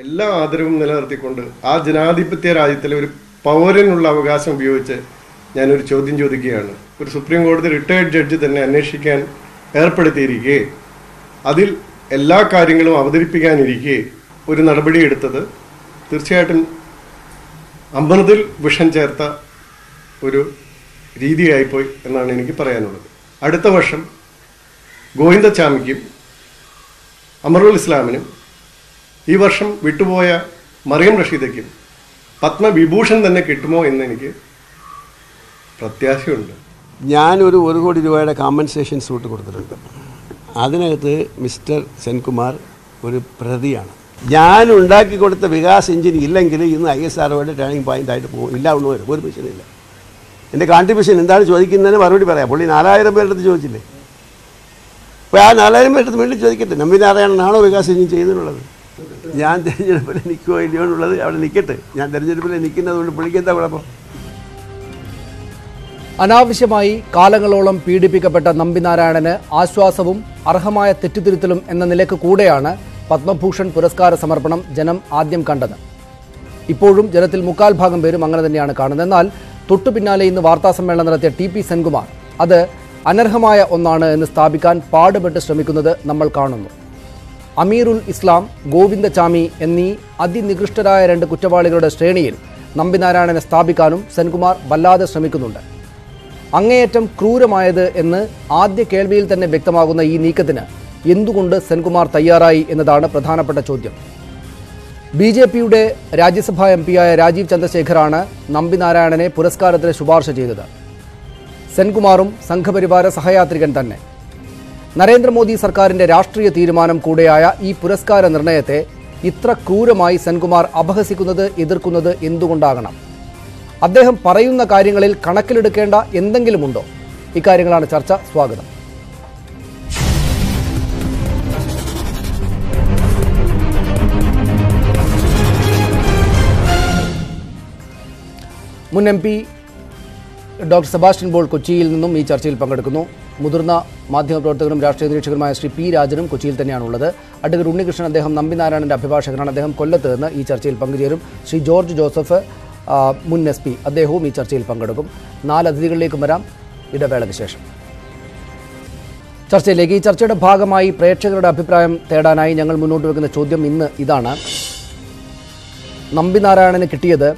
എല്ലാ ആദരവും നിലനിർത്തിക്കൊണ്ട് ആ ജനാധിപത്യ രാജ്യത്തിലെ ഒരു പൗരനുള്ള അവകാശം ഉപയോഗിച്ച് ഞാനൊരു ചോദ്യം ചോദിക്കുകയാണ്. ഒരു സുപ്രീം കോടതി റിട്ടയർഡ് ജഡ്ജി തന്നെ അന്വേഷിക്കാൻ ഏർപ്പെടുത്തിയിരിക്കെ അതിൽ എല്ലാ കാര്യങ്ങളും അവതരിപ്പിക്കാനിരിക്കെ ഒരു നടപടി എടുത്തത് തീർച്ചയായിട്ടും അമൃതിൽ വിഷം ചേർത്ത ഒരു രീതിയായിപ്പോയി എന്നാണ് എനിക്ക് പറയാനുള്ളത്. അടുത്ത വർഷം ഗോവിന്ദചാമിക്കും അമറുൽ ഇസ്ലാമിനും ഈ വർഷം വിട്ടുപോയ മറിയം റഷീദയ്ക്കും പത്മവിഭൂഷൺ തന്നെ കിട്ടുമോ എന്ന് എനിക്ക് പ്രത്യാശയുണ്ട്. ഞാനൊരു 1 കോടി രൂപയുടെ കോമ്പൻസേഷൻ സൂട്ട് കൊടുത്തിട്ടുണ്ട്. അതിനകത്ത് മിസ്റ്റർ സെൻകുമാർ ഒരു പ്രതിയാണ്. ഞാൻ ഉണ്ടാക്കി കൊടുത്ത വികാസ് എഞ്ചിൻ ഇല്ലെങ്കിൽ ഇന്ന് ISROയുടെ ടേണിംഗ് പോയിൻ്റ് ആയിട്ട് പോകും. ഇല്ല ഒന്നും വരും, ഒരു മിഷനില്ല. എൻ്റെ കോൺട്രിബ്യൂഷൻ എന്താണ് ചോദിക്കുന്നതിന് മറുപടി പറയാം. പുള്ളി 4000 പേരുടെ അടുത്ത് ചോദിച്ചില്ലേ? അപ്പോൾ ആ 4000 പേരുടെ അടുത്ത് വേണ്ടി ചോദിക്കട്ടെ, നമ്പി നാരായണനാണോ വികാസ് എഞ്ചിൻ ചെയ്തിട്ടുള്ളത്? ഞാൻ തിരഞ്ഞെടുപ്പിൽ നിൽക്കുമോ ഇല്ലയോ എന്നുള്ളത് അവിടെ നിൽക്കട്ടെ. ഞാൻ തിരഞ്ഞെടുപ്പിൽ നിൽക്കുന്നതുകൊണ്ട് പുള്ളിക്ക് എന്താ കുഴപ്പം? അനാവശ്യമായി കാലങ്ങളോളം പീഡിപ്പിക്കപ്പെട്ട നമ്പിനാരായണന് ആശ്വാസവും അർഹമായ തെറ്റുതിരുത്തലും എന്ന നിലയ്ക്ക് കൂടെയാണ് പത്മഭൂഷൺ പുരസ്കാര സമർപ്പണം ജനം ആദ്യം കണ്ടത്. ഇപ്പോഴും ജനത്തിൽ 3/4 ഭാഗം പേരും അങ്ങനെ തന്നെയാണ് കാണുന്നത്. എന്നാൽ തൊട്ടു പിന്നാലെ ഇന്ന് വാർത്താസമ്മേളനം നടത്തിയ TP സെൻകുമാർ അത് അനർഹമായ ഒന്നാണ് എന്ന് സ്ഥാപിക്കാൻ പാടുപെട്ട് ശ്രമിക്കുന്നത് നമ്മൾ കാണുന്നു. അമീറുൽ ഇസ്ലാം, ഗോവിന്ദചാമി എന്നീ അതിനികൃഷ്ടരായ 2 കുറ്റവാളികളുടെ ശ്രേണിയിൽ നമ്പിനാരായണനെ സ്ഥാപിക്കാനും സെൻകുമാർ വല്ലാതെ ശ്രമിക്കുന്നുണ്ട്. അങ്ങേയറ്റം ക്രൂരമായത് എന്ന് ആദ്യ കേൾവിയിൽ തന്നെ വ്യക്തമാകുന്ന ഈ നീക്കത്തിന് എന്തുകൊണ്ട് സെൻകുമാർ തയ്യാറായി എന്നതാണ് പ്രധാനപ്പെട്ട ചോദ്യം. BJPയുടെ രാജ്യസഭാ MP-യായ രാജീവ് ചന്ദ്രശേഖറാണ് നമ്പിനാരായണനെ പുരസ്കാരത്തിന് ശുപാർശ ചെയ്തത്. സെൻകുമാറും സംഘപരിവാര സഹയാത്രികൻ തന്നെ. നരേന്ദ്രമോദി സർക്കാരിൻ്റെ രാഷ്ട്രീയ തീരുമാനം കൂടെയായ ഈ പുരസ്കാര നിർണയത്തെ ഇത്ര ക്രൂരമായി സെൻകുമാർ അപഹസിക്കുന്നത്, എതിർക്കുന്നത് എന്തുകൊണ്ടാകണം? അദ്ദേഹം പറയുന്ന കാര്യങ്ങളിൽ കണക്കിലെടുക്കേണ്ട എന്തെങ്കിലുമുണ്ടോ? ഇക്കാര്യങ്ങളാണ് ചർച്ച. സ്വാഗതം. മുൻ MP ഡോക്ടർ സെബാസ്റ്റ്യൻ പോൾ കൊച്ചിയിൽ നിന്നും ഈ ചർച്ചയിൽ പങ്കെടുക്കുന്നു. മുതിർന്ന മാധ്യമപ്രവർത്തകരും രാഷ്ട്രീയ നിരീക്ഷകരുമായ ശ്രീ P. രാജനും കൊച്ചിയിൽ തന്നെയാണുള്ളത്. അഡ്വക്കേറ്റ് ഉണ്ണികൃഷ്ണൻ, അദ്ദേഹം നമ്പിനാരായണൻ്റെ അഭിഭാഷകനാണ്. അദ്ദേഹം കൊല്ലത്ത് നിന്ന് ഈ ചർച്ചയിൽ പങ്കുചേരും. ശ്രീ ജോർജ് ജോസഫ്, മുൻ SP, അദ്ദേഹവും ഈ ചർച്ചയിൽ പങ്കെടുക്കും. 4 അതിഥികളിലേക്കും വരാം ഇടവേളയ്ക്ക് ശേഷം. ചർച്ചയിലേക്ക്. ഈ ചർച്ചയുടെ ഭാഗമായി പ്രേക്ഷകരുടെ അഭിപ്രായം തേടാനായി ഞങ്ങൾ മുന്നോട്ട് വെക്കുന്ന ചോദ്യം ഇന്ന് ഇതാണ്: നമ്പിനാരായണന് കിട്ടിയത്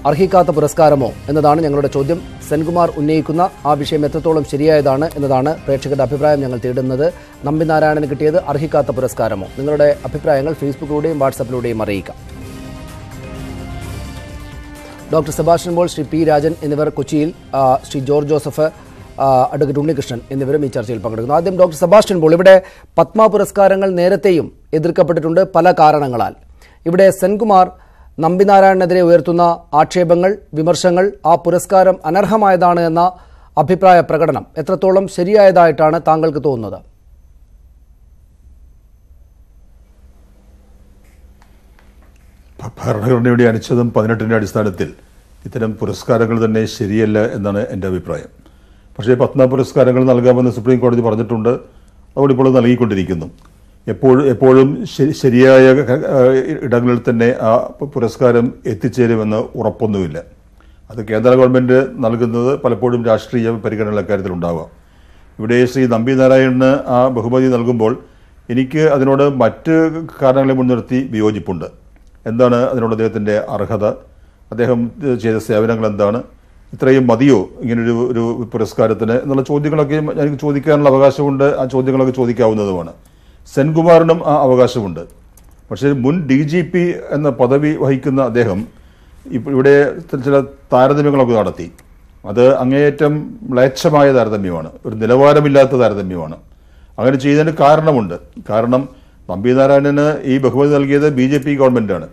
അർഹിക്കാത്ത പുരസ്കാരമോ എന്നതാണ് ഞങ്ങളുടെ ചോദ്യം. സെൻകുമാർ ഉന്നയിക്കുന്ന ആ വിഷയം എത്രത്തോളം ശരിയായതാണ് എന്നതാണ് പ്രേക്ഷകരുടെ അഭിപ്രായം ഞങ്ങൾ തേടുന്നത്. നമ്പിനാരായണന് കിട്ടിയത് അർഹിക്കാത്ത പുരസ്കാരമോ? നിങ്ങളുടെ അഭിപ്രായങ്ങൾ ഫേസ്ബുക്കിലൂടെയും വാട്സാപ്പിലൂടെയും അറിയിക്കാം. Doctor Sebastian Paul, Shri P. Rajan എന്നിവർ കൊച്ചിയിൽ, ശ്രീ ജോർജ് ജോസഫ്, അഡ്വക്കേറ്റ് ഉണ്ണികൃഷ്ണൻ എന്നിവരും ഈ ചർച്ചയിൽ പങ്കെടുക്കുന്നു. ആദ്യം ഡോക്ടർ സെബാസ്റ്റ്യൻ പോൾ, ഇവിടെ പത്മ പുരസ്കാരങ്ങൾ നേരത്തെയും എതിർക്കപ്പെട്ടിട്ടുണ്ട് പല കാരണങ്ങളാൽ. ഇവിടെ സെൻകുമാർ നമ്പിനാരായണനെതിരെ ഉയർത്തുന്ന ആക്ഷേപങ്ങൾ, വിമർശങ്ങൾ, ആ പുരസ്കാരം അനർഹമായതാണ് എന്ന അഭിപ്രായ പ്രകടനം എത്രത്തോളം ശരിയായതായിട്ടാണ് താങ്കൾക്ക് തോന്നുന്നത്? ഭരണഘടനയുടെ അനുച്ഛേദം 18-ന്റെ അടിസ്ഥാനത്തിൽ ഇത്തരം പുരസ്കാരങ്ങൾ തന്നെ ശരിയല്ല എന്നാണ് എൻ്റെ അഭിപ്രായം. പക്ഷേ പത്മ പുരസ്കാരങ്ങൾ നൽകാമെന്ന് സുപ്രീം കോടതി പറഞ്ഞിട്ടുണ്ട്. അതുകൊണ്ട് ഇപ്പോൾ നൽകിക്കൊണ്ടിരിക്കുന്നു. എപ്പോഴും ശരിയായ ഇടങ്ങളിൽ തന്നെ ആ പുരസ്കാരം എത്തിച്ചേരുമെന്ന് ഉറപ്പൊന്നുമില്ല. അത് കേന്ദ്ര ഗവൺമെൻറ് നൽകുന്നത് പലപ്പോഴും രാഷ്ട്രീയ പരിഗണന കാര്യത്തിലുണ്ടാവാം. ഇവിടെ ശ്രീ നമ്പിനാരായണന് ആ ബഹുമതി നൽകുമ്പോൾ എനിക്ക് അതിനോട് മറ്റ് കാരണങ്ങളെ മുൻനിർത്തി വിയോജിപ്പുണ്ട്. എന്താണ് അതിനോട് അദ്ദേഹത്തിൻ്റെ അർഹത? അദ്ദേഹം ചെയ്ത സേവനങ്ങൾ എന്താണ്? ഇത്രയും മതിയോ ഇങ്ങനൊരു പുരസ്കാരത്തിന് എന്നുള്ള ചോദ്യങ്ങളൊക്കെ എനിക്ക് ചോദിക്കാനുള്ള അവകാശമുണ്ട്. ആ ചോദ്യങ്ങളൊക്കെ ചോദിക്കാവുന്നതുമാണ്. സെൻകുമാറിനും ആ അവകാശമുണ്ട്. പക്ഷേ മുൻ DGP എന്ന പദവി വഹിക്കുന്ന അദ്ദേഹം ഇവിടെ ചില താരതമ്യങ്ങളൊക്കെ നടത്തി. അത് അങ്ങേയറ്റം മ്ലേച്ഛമായ താരതമ്യമാണ്, ഒരു നിലവാരമില്ലാത്ത താരതമ്യമാണ്. അങ്ങനെ ചെയ്തതിന് കാരണമുണ്ട്. കാരണം നമ്പിനാരായണന് ഈ ബഹുമതി നൽകിയത് BJP ഗവൺമെൻറ്റാണ്.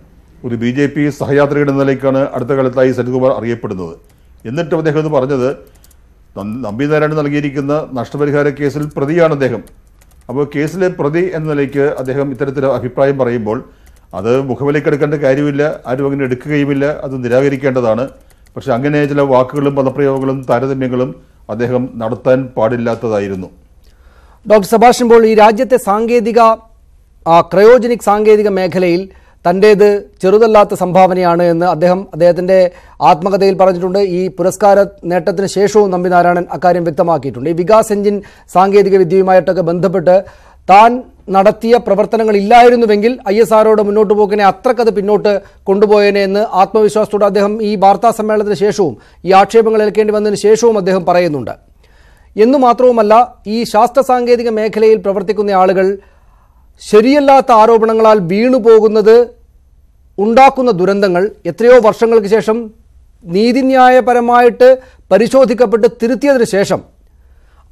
ഒരു BJP സഹയാത്രികൻ എന്ന നിലയ്ക്കാണ് അടുത്ത കാലത്തായി സെൻകുമാർ അറിയപ്പെടുന്നത്. എന്നിട്ടും അദ്ദേഹം എന്ന് പറഞ്ഞത് നമ്പിനാരായണൻ നൽകിയിരിക്കുന്ന നഷ്ടപരിഹാര കേസിൽ പ്രതിയാണ് അദ്ദേഹം. അപ്പോൾ കേസിലെ പ്രതി എന്ന നിലയ്ക്ക് അദ്ദേഹം ഇത്തരത്തിൽ അഭിപ്രായം പറയുമ്പോൾ അത് മുഖവിലേക്കെടുക്കേണ്ട കാര്യമില്ല, ആരും അങ്ങനെ എടുക്കുകയുമില്ല, അത് നിരാകരിക്കേണ്ടതാണ്. പക്ഷെ അങ്ങനെ ചില വാക്കുകളും പദപ്രയോഗങ്ങളും താരതമ്യങ്ങളും അദ്ദേഹം നടത്താൻ പാടില്ലാത്തതായിരുന്നു. ഡോക്ടർ സെബാസ്റ്റ്യൻ പോൾ, ഈ രാജ്യത്തെ ക്രയോജനിക് സാങ്കേതിക മേഖലയിൽ തൻ്റേത് ചെറുതല്ലാത്ത സംഭാവനയാണ് എന്ന് അദ്ദേഹത്തിൻ്റെ ആത്മകഥയിൽ പറഞ്ഞിട്ടുണ്ട്. ഈ പുരസ്കാര നേട്ടത്തിന് ശേഷവും നമ്പിനാരായണൻ അക്കാര്യം വ്യക്തമാക്കിയിട്ടുണ്ട്. ഈ വികാസ് എഞ്ചിൻ സാങ്കേതിക വിദ്യയുമായിട്ടൊക്കെ ബന്ധപ്പെട്ട് താൻ നടത്തിയ പ്രവർത്തനങ്ങൾ ഇല്ലായിരുന്നുവെങ്കിൽ ISROയുടെ മുന്നോട്ട് പോക്കിനെ അത്രക്കത് പിന്നോട്ട് കൊണ്ടുപോയേനെ എന്ന് ആത്മവിശ്വാസത്തോടെ അദ്ദേഹം ഈ വാർത്താ സമ്മേളനത്തിന് ശേഷവും ഈ ആക്ഷേപങ്ങൾ ഏൽക്കേണ്ടി വന്നതിന് ശേഷവും അദ്ദേഹം പറയുന്നുണ്ട്. എന്നു മാത്രവുമല്ല, ഈ ശാസ്ത്ര സാങ്കേതിക മേഖലയിൽ പ്രവർത്തിക്കുന്ന ആളുകൾ ശരിയല്ലാത്ത ആരോപണങ്ങളാൽ വീണുപോകുന്നത് ഉണ്ടാക്കുന്ന ദുരന്തങ്ങൾ എത്രയോ വർഷങ്ങൾക്ക് ശേഷം നീതിന്യായപരമായിട്ട് പരിശോധിക്കപ്പെട്ട് തിരുത്തിയതിനു ശേഷം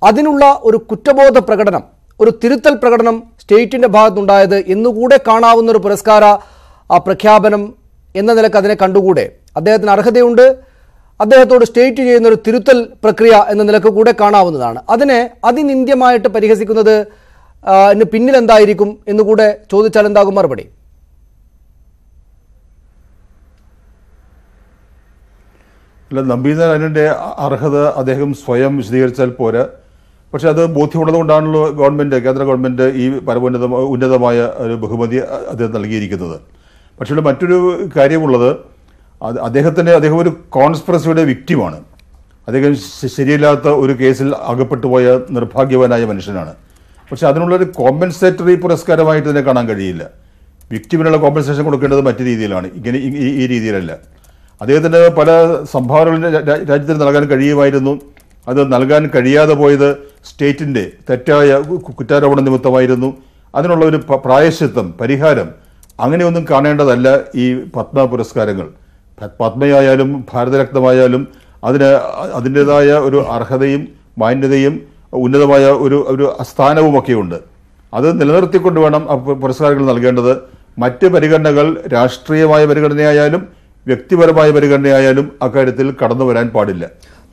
അതിനുള്ള ഒരു കുറ്റബോധ പ്രകടനം, ഒരു തിരുത്തൽ പ്രകടനം സ്റ്റേറ്റിൻ്റെ ഭാഗത്തുണ്ടായത് എന്നുകൂടെ കാണാവുന്ന ഒരു പുരസ്കാര പ്രഖ്യാപനം എന്ന നിലക്ക് അതിനെ കണ്ടുകൂടെ? അദ്ദേഹത്തിന് അർഹതയുണ്ട്, അദ്ദേഹത്തോട് സ്റ്റേറ്റ് ചെയ്യുന്ന ഒരു തിരുത്തൽ പ്രക്രിയ എന്ന നിലക്ക് കൂടെ കാണാവുന്നതാണ്. അതിനെ അതിനിന്ദ്യമായിട്ട് പരിഹസിക്കുന്നത് പിന്നിൽ എന്തായിരിക്കും എന്നുകൂടെ ചോദിച്ചാൽ എന്താകും മറുപടി? അല്ല, നമ്പീനാരായണൻ്റെ അർഹത അദ്ദേഹം സ്വയം വിശദീകരിച്ചാൽ പോരാ. പക്ഷെ അത് ബോധ്യമുള്ളതുകൊണ്ടാണല്ലോ കേന്ദ്ര ഗവൺമെൻറ് ഈ ഉന്നതമായ ഒരു ബഹുമതി അദ്ദേഹം നൽകിയിരിക്കുന്നത്. പക്ഷേ മറ്റൊരു കാര്യമുള്ളത്, അദ്ദേഹം ഒരു കോൺസ്പിറസിയുടെ വിക്റ്റിമാണ്. അദ്ദേഹം ശരിയില്ലാത്ത ഒരു കേസിൽ അകപ്പെട്ടു പോയ നിർഭാഗ്യവാനായ മനുഷ്യനാണ്. പക്ഷെ അതിനുള്ളൊരു കോമ്പൻസേറ്ററി പുരസ്കാരമായിട്ട് ഇതിനെ കാണാൻ കഴിയില്ല. വിക്റ്റിമിനുള്ള കോമ്പൻസേഷൻ കൊടുക്കേണ്ടത് മറ്റു രീതിയിലാണ്, ഇങ്ങനെ ഈ രീതിയിലല്ല. അദ്ദേഹത്തിന് പല സംഭാവനകളും രാജ്യത്തിന് നൽകാൻ കഴിയുമായിരുന്നു. അത് നൽകാൻ കഴിയാതെ പോയത് സ്റ്റേറ്റിൻ്റെ തെറ്റായ കുറ്റാരോപണ നിമിത്തമായിരുന്നു. അതിനുള്ള ഒരു പ്രായശ്ചിത്തം, പരിഹാരം അങ്ങനെയൊന്നും കാണേണ്ടതല്ല ഈ പത്മ പുരസ്കാരങ്ങൾ. പത്മയായാലും ഭാരതരത്നമായാലും അതിൻ്റെതായ ഒരു അർഹതയും മാന്യതയും ഉന്നതമായ ഒരു സ്ഥാനവുമൊക്കെ ഉണ്ട്. അത് നിലനിർത്തിക്കൊണ്ട് വേണം പുരസ്കാരങ്ങൾ നൽകേണ്ടത്. മറ്റ് പരിഗണനകൾ രാഷ്ട്രീയമായ പരിഗണനയായാലും വ്യക്തിപരമായ പരിഗണനയായാലും അക്കാര്യത്തിൽ കടന്നു വരാൻ പാടില്ല.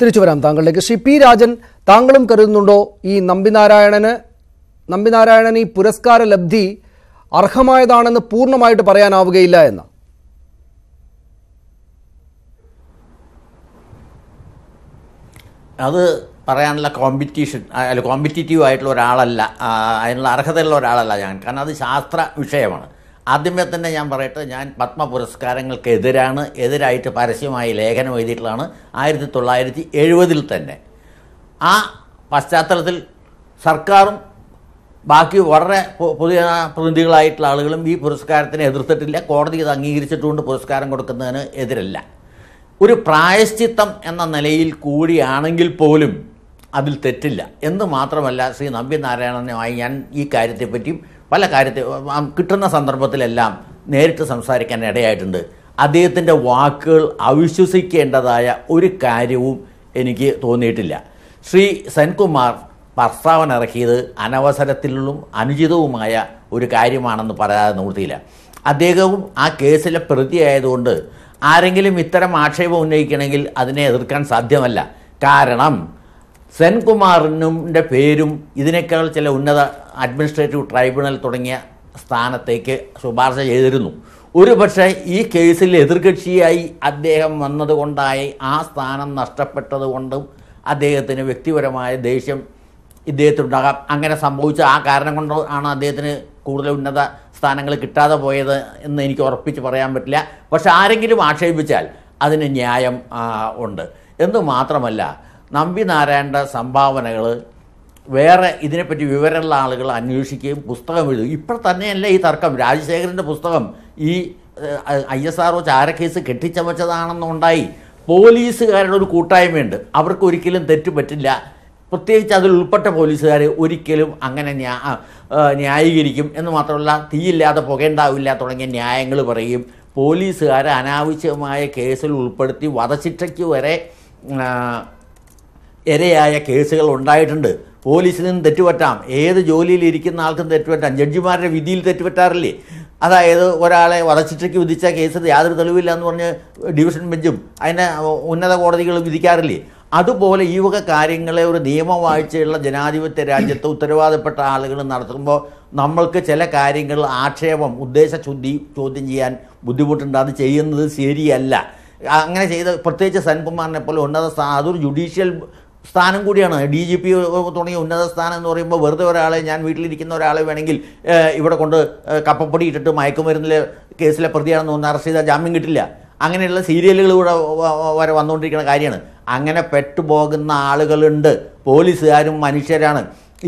തിരിച്ചു വരാം താങ്കളിലേക്ക്. ശ്രീ പി രാജൻ, താങ്കളും കരുതുന്നുണ്ടോ ഈ നമ്പിനാരായണൻ ഈ പുരസ്കാര ലബ്ധി അർഹമായതാണെന്ന് പൂർണ്ണമായിട്ട് പറയാനാവുകയില്ല എന്ന്? അത് പറയാനുള്ള കോമ്പറ്റീറ്റീവ് ആയിട്ടുള്ള ഒരാളല്ല, അതിനുള്ള അർഹതയുള്ള ഒരാളല്ല ഞാൻ. കാരണം അത് ശാസ്ത്ര വിഷയമാണ്. ആദ്യമേ തന്നെ ഞാൻ പറയട്ടെ, ഞാൻ പത്മ പുരസ്കാരങ്ങൾക്ക് എതിരായിട്ട് പരസ്യമായി ലേഖനം എഴുതിയിട്ടുള്ളതാണ് 1970 തന്നെ. ആ പശ്ചാത്തലത്തിൽ സർക്കാരും ബാക്കി വളരെ പുതിയ പ്രതിനിധികളായിട്ടുള്ള ആളുകളും ഈ പുരസ്കാരത്തിനെ എതിർത്തിട്ടില്ല. കോടതി ഇത് അംഗീകരിച്ചിട്ടുകൊണ്ട് പുരസ്കാരം കൊടുക്കുന്നതിന് എതിരല്ല. ഒരു പ്രായശ്ചിത്തം എന്ന നിലയിൽ കൂടിയാണെങ്കിൽ പോലും അതിൽ തെറ്റില്ല. എന്ന് മാത്രമല്ല, ശ്രീ നമ്പിനാരായണനുമായി ഞാൻ ഈ കാര്യത്തെപ്പറ്റിയും പല കിട്ടുന്ന സന്ദർഭത്തിലെല്ലാം നേരിട്ട് സംസാരിക്കാൻ ഇടയായിട്ടുണ്ട്. അദ്ദേഹത്തിൻ്റെ വാക്കുകൾ അവിശ്വസിക്കേണ്ടതായ ഒരു കാര്യവും എനിക്ക് തോന്നിയിട്ടില്ല. ശ്രീ സെൻകുമാർ പ്രസ്താവന ഇറക്കിയത് അനവസരത്തിലും അനുചിതവുമായ ഒരു കാര്യമാണെന്ന് പറയാതെ നിവൃത്തിയില്ല. അദ്ദേഹവും ആ കേസിലെ പ്രതിയായതുകൊണ്ട് ആരെങ്കിലും ഇത്തരം ആക്ഷേപം ഉന്നയിക്കണമെങ്കിൽ അതിനെ എതിർക്കാൻ സാധ്യമല്ല. കാരണം സെൻകുമാറിൻ്റെ പേരും ഇതിനേക്കാൾ ചില ഉന്നത അഡ്മിനിസ്ട്രേറ്റീവ് ട്രൈബ്യൂണൽ തുടങ്ങിയ സ്ഥാനത്തേക്ക് ശുപാർശ ചെയ്തിരുന്നു. ഒരുപക്ഷെ ഈ കേസിൽ എതിർകക്ഷിയായി അദ്ദേഹം വന്നതുകൊണ്ടായി ആ സ്ഥാനം നഷ്ടപ്പെട്ടതുകൊണ്ടും അദ്ദേഹത്തിന് വ്യക്തിപരമായ ദേഷ്യം ഇദ്ദേഹത്തിനുണ്ടാകാം. അങ്ങനെ സംഭവിച്ച ആ കാരണം കൊണ്ടാണ് അദ്ദേഹത്തിന് കൂടുതൽ ഉന്നത സ്ഥാനങ്ങൾ കിട്ടാതെ പോയത് എന്ന് എനിക്ക് ഉറപ്പിച്ച് പറയാൻ പറ്റില്ല. പക്ഷെ ആരെങ്കിലും ആക്ഷേപിച്ചാൽ അതിന് ന്യായം ഉണ്ട്. എന്ന് മാത്രമല്ല, നമ്പിനാരായണൻ്റെ സംഭാവനകൾ വേറെ ഇതിനെപ്പറ്റി വിവരമുള്ള ആളുകൾ അന്വേഷിക്കുകയും പുസ്തകം എഴുതും. ഇപ്പോൾ തന്നെയല്ല ഈ തർക്കം. രാജശേഖരൻ്റെ പുസ്തകം ഈ ISRO ചാരക്കേസ് കെട്ടിച്ചമച്ചതാണെന്നുണ്ടായി. പോലീസുകാരുടെ ഒരു കൂട്ടായ്മയുണ്ട്, അവർക്ക് ഒരിക്കലും തെറ്റ് പറ്റില്ല. പ്രത്യേകിച്ച് അതിൽ ഉൾപ്പെട്ട പോലീസുകാർ ഒരിക്കലും അങ്ങനെ ന്യായീകരിക്കും. എന്ന് മാത്രമല്ല, തീയില്ലാതെ പുകയുണ്ടാവില്ല തുടങ്ങിയ ന്യായങ്ങൾ പറയും. പോലീസുകാരെ അനാവശ്യമായ കേസിൽ ഉൾപ്പെടുത്തി വധശിക്ഷയ്ക്ക് വരെ ഇരയായ കേസുകൾ ഉണ്ടായിട്ടുണ്ട്. പോലീസിൽ നിന്ന് തെറ്റുപറ്റാം, ഏത് ജോലിയിൽ ഇരിക്കുന്ന ആൾക്കും തെറ്റുപറ്റാം. ജഡ്ജിമാരുടെ വിധിയിൽ തെറ്റുപറ്റാറില്ലേ? അതായത് ഒരാളെ വധശിക്ഷയ്ക്ക് വിധിച്ച കേസ് യാതൊരു തെളിവില്ല എന്ന് പറഞ്ഞ് ഡിവിഷൻ ബെഞ്ചും അതിനെ ഉന്നത കോടതികളും വിധിക്കാറില്ലേ? അതുപോലെ ഈ വക കാര്യങ്ങളെ ഒരു നിയമവാഴ്ചയുള്ള ജനാധിപത്യ രാജ്യത്ത് ഉത്തരവാദപ്പെട്ട ആളുകൾ നടത്തുമ്പോൾ നമ്മൾക്ക് ചില കാര്യങ്ങൾ ആക്ഷേപം, ഉദ്ദേശശുദ്ധി ചോദ്യം ചെയ്യാൻ ബുദ്ധിമുട്ടുണ്ട്. അത് ചെയ്യുന്നത് ശരിയല്ല. അങ്ങനെ ചെയ്ത് പ്രത്യേകിച്ച് സെൻകുമാറിനെ പോലെ അതൊരു ജുഡീഷ്യൽ സ്ഥാനം കൂടിയാണ്. DGP തുടങ്ങിയ ഉന്നത സ്ഥാനം എന്ന് പറയുമ്പോൾ വെറുതെ ഒരാളെ, ഞാൻ വീട്ടിലിരിക്കുന്ന ഒരാളെ വേണമെങ്കിൽ ഇവിടെ കൊണ്ട് കപ്പപ്പൊടി ഇട്ടിട്ട് മയക്കുമരുന്നിൽ കേസിലെ പ്രതിയാണെന്ന് ഒന്ന് അറസ്റ്റ് ചെയ്താൽ ജാമ്യം കിട്ടില്ല. അങ്ങനെയുള്ള സീരിയലുകൾ കൂടെ വരെ വന്നുകൊണ്ടിരിക്കുന്ന കാര്യമാണ്. അങ്ങനെ പെട്ടുപോകുന്ന ആളുകളുണ്ട്. പോലീസുകാരും മനുഷ്യരാണ്.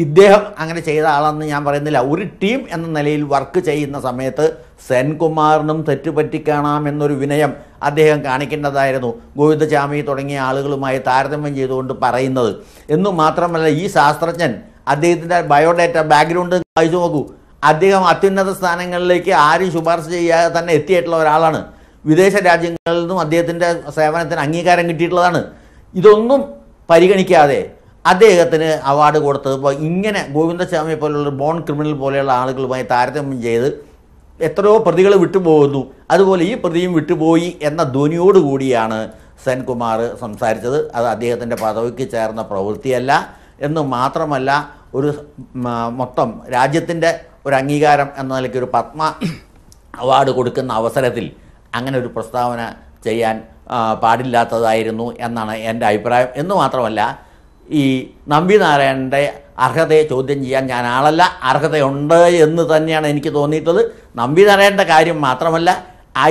ഇദ്ദേഹം അങ്ങനെ ചെയ്ത ആളെന്ന് ഞാൻ പറയുന്നില്ല. ഒരു ടീം എന്ന നിലയിൽ വർക്ക് ചെയ്യുന്ന സമയത്ത് സെൻകുമാറിനും തെറ്റുപറ്റിക്കാണാമെന്നൊരു വിനയം അദ്ദേഹം കാണിക്കേണ്ടതായിരുന്നു. ഗോവിന്ദചാമി തുടങ്ങിയ ആളുകളുമായി താരതമ്യം ചെയ്തുകൊണ്ട് പറയുന്നത്. എന്നു മാത്രമല്ല, ഈ ശാസ്ത്രജ്ഞൻ അദ്ദേഹത്തിൻ്റെ ബയോഡേറ്റ ബാക്ക്ഗ്രൗണ്ട് വായിച്ചു നോക്കൂ. അദ്ദേഹം അത്യുന്നത സ്ഥാനങ്ങളിലേക്ക് ആരും ശുപാർശ ചെയ്യാതെ തന്നെ എത്തിയിട്ടുള്ള ഒരാളാണ്. വിദേശ രാജ്യങ്ങളിൽ നിന്നും അദ്ദേഹത്തിൻ്റെ സേവനത്തിന് അംഗീകാരം കിട്ടിയിട്ടുള്ളതാണ്. ഇതൊന്നും പരിഗണിക്കാതെ അദ്ദേഹത്തിന് അവാർഡ് കൊടുത്തത് ഇപ്പോൾ ഇങ്ങനെ ഗോവിന്ദസ്വാമി പോലുള്ള ബോൺ ക്രിമിനൽ പോലെയുള്ള ആളുകളുമായി താരതമ്യം ചെയ്ത് എത്രയോ പ്രതികൾ വിട്ടുപോകുന്നു, അതുപോലെ ഈ പ്രതിയും വിട്ടുപോയി എന്ന ധ്വനിയോടുകൂടിയാണ് സെൻകുമാർ സംസാരിച്ചത്. അത് അദ്ദേഹത്തിൻ്റെ പദവിക്ക് ചേർന്ന പ്രവൃത്തിയല്ല എന്ന് മാത്രമല്ല, ഒരു മൊത്തം രാജ്യത്തിൻ്റെ ഒരു അംഗീകാരം എന്ന നിലയ്ക്ക് ഒരു പത്മ അവാർഡ് കൊടുക്കുന്ന അവസരത്തിൽ അങ്ങനെ ഒരു പ്രസ്താവന ചെയ്യാൻ പാടില്ലാത്തതായിരുന്നു എന്നാണ് എൻ്റെ അഭിപ്രായം. എന്ന് മാത്രമല്ല, ഈ നമ്പി നാരായണൻ്റെ അർഹതയെ ചോദ്യം ചെയ്യാൻ ഞാൻ ആളല്ല. അർഹതയുണ്ട് എന്ന് തന്നെയാണ് എനിക്ക് തോന്നിയിട്ടുള്ളത്. നമ്പി നാരായണൻ്റെ കാര്യം മാത്രമല്ല,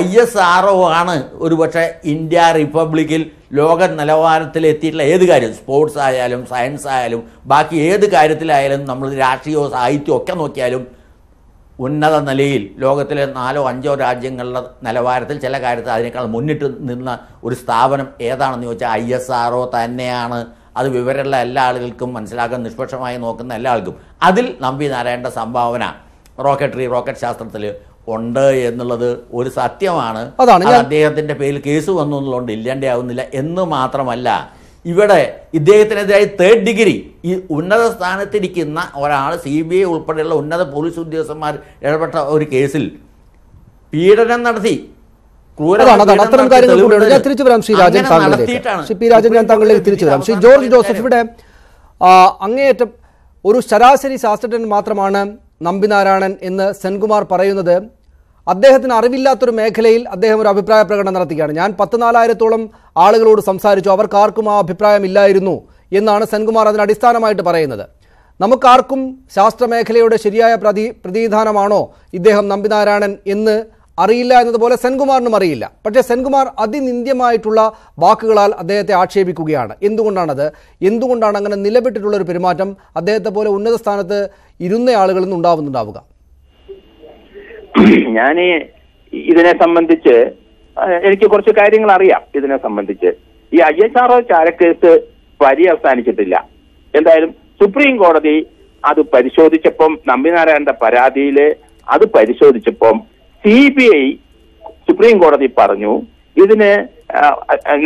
ISRO ആണ് ഒരുപക്ഷെ ഇന്ത്യ റിപ്പബ്ലിക്കിൽ ലോക നിലവാരത്തിൽ എത്തിയിട്ടുള്ള ഏത് കാര്യം, സ്പോർട്സ് ആയാലും സയൻസ് ആയാലും ബാക്കി ഏത് കാര്യത്തിലായാലും, നമ്മൾ രാഷ്ട്രീയമോ സാഹിത്യമോ ഒക്കെ നോക്കിയാലും ഉന്നത നിലയിൽ ലോകത്തിലെ 4 or 5 രാജ്യങ്ങളുടെ നിലവാരത്തിൽ ചില കാര്യത്തിൽ അതിനേക്കാൾ മുന്നിട്ട് നിന്ന ഒരു സ്ഥാപനം ഏതാണെന്ന് ചോദിച്ചാൽ ISRO തന്നെയാണ്. അത് വിവരമുള്ള എല്ലാ ആളുകൾക്കും മനസ്സിലാക്കാൻ, നിഷ്പക്ഷമായി നോക്കുന്ന എല്ലാ ആൾക്കും. അതിൽ നമ്പി നാരായണൻ്റെ സംഭാവന റോക്കറ്റ് ശാസ്ത്രത്തിൽ ഉണ്ട് എന്നുള്ളത് ഒരു സത്യമാണ്. അദ്ദേഹത്തിൻ്റെ പേരിൽ കേസ് വന്നു എന്നുള്ളതുകൊണ്ട് ഇല്ലാണ്ടാവുന്നില്ല. എന്ന് മാത്രമല്ല, ഇവിടെ ഇദ്ദേഹത്തിനെതിരായി 3rd ഡിഗ്രി ഈ ഉന്നത സ്ഥാനത്തിരിക്കുന്ന ഒരാൾ, CBI ഉൾപ്പെടെയുള്ള ഉന്നത പോലീസ് ഉദ്യോഗസ്ഥന്മാർ ഇടപെട്ട ഒരു കേസിൽ പീഡനം നടത്തി, അത്തരം കാര്യങ്ങൾ കൂടെയാണ്. ഞാൻ തിരിച്ചു വരാം ശ്രീ രാജൻ ഞാൻ താങ്കളിലേക്ക് തിരിച്ചു വരാം. ശ്രീ ജോർജ് ജോസഫ്, ഇവിടെ അങ്ങേയറ്റം ഒരു ശരാശരി ശാസ്ത്രജ്ഞൻ മാത്രമാണ് നമ്പിനാരായണൻ എന്ന് സെൻകുമാർ പറയുന്നത്. അദ്ദേഹത്തിന് അറിവില്ലാത്തൊരു മേഖലയിൽ അദ്ദേഹം ഒരു അഭിപ്രായ പ്രകടനം നടത്തുകയാണ്. ഞാൻ 14,000-ഓളം ആളുകളോട് സംസാരിച്ചു, അവർക്കാർക്കും ആ അഭിപ്രായം ഇല്ലായിരുന്നു എന്നാണ് സെൻകുമാർ അതിന് അടിസ്ഥാനമായിട്ട് പറയുന്നത്. നമുക്കാർക്കും ശാസ്ത്രമേഖലയുടെ ശരിയായ പ്രതിനിധാനമാണോ ഇദ്ദേഹം നമ്പിനാരായണൻ എന്ന് അറിയില്ല എന്നതുപോലെ സെൻകുമാറിനും അറിയില്ല. പക്ഷേ സെൻകുമാർ അതിനിന്ദ്യമായിട്ടുള്ള വാക്കുകളാൽ അദ്ദേഹത്തെ ആക്ഷേപിക്കുകയാണ്. എന്തുകൊണ്ടാണ് അങ്ങനെ നിലപെട്ടിട്ടുള്ള ഒരു പെരുമാറ്റം അദ്ദേഹത്തെ പോലെ ഉന്നത സ്ഥാനത്ത് ഇരുന്ന ആളുകളിൽ നിന്ന് ഉണ്ടാവുക? ഞാൻ ഇതിനെ സംബന്ധിച്ച് എനിക്ക് കുറച്ച് കാര്യങ്ങൾ അറിയാം. ഇതിനെ സംബന്ധിച്ച് ഈ ISRO ചാരക്കേസ് പര്യവസാനിച്ചിട്ടില്ല. എന്തായാലും സുപ്രീം കോടതി അത് പരിശോധിച്ചപ്പം, നമ്പിനാരായണന്റെ പരാതിയിൽ അത് പരിശോധിച്ചപ്പം CBI സുപ്രീം കോടതി പറഞ്ഞു ഇതിന്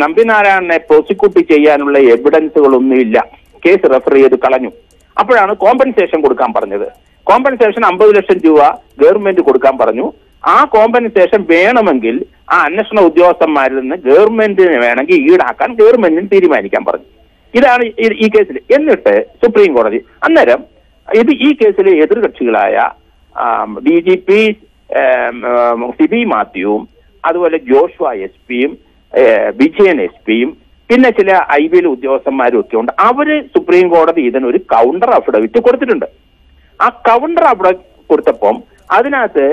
നമ്പിനാരായണനെ പ്രോസിക്യൂട്ട് ചെയ്യാനുള്ള എവിഡൻസുകളൊന്നുമില്ല, കേസ് റെഫർ ചെയ്ത് കളഞ്ഞു. അപ്പോഴാണ് കോമ്പൻസേഷൻ കൊടുക്കാൻ പറഞ്ഞത്. കോമ്പൻസേഷൻ 50 ലക്ഷം രൂപ ഗവൺമെന്റ് കൊടുക്കാൻ പറഞ്ഞു. ആ കോമ്പൻസേഷൻ വേണമെങ്കിൽ ആ അന്വേഷണ ഉദ്യോഗസ്ഥന്മാരിൽ നിന്ന് ഗവൺമെന്റിന് വേണമെങ്കിൽ ഈടാക്കാൻ ഗവൺമെന്റിന് തീരുമാനിക്കാൻ പറഞ്ഞു. ഇതാണ് ഈ കേസിൽ. എന്നിട്ട് സുപ്രീം കോടതി അന്നേരം ഈ കേസിലെ എതിർകക്ഷികളായ DGP സിബി മാത്യുവും അതുപോലെ ജോഷുവ SP-യും വിജയൻ SP-യും പിന്നെ ചില IBL ഉദ്യോഗസ്ഥന്മാരും ഒക്കെ ഉണ്ട്. അവര് സുപ്രീം കോടതി ഇതിനൊരു കൗണ്ടർ അഫിഡവിറ്റ് കൊടുത്തിട്ടുണ്ട്. ആ കൗണ്ടർ അഫിഡവിറ്റ് കൊടുത്തപ്പം അതിനകത്ത്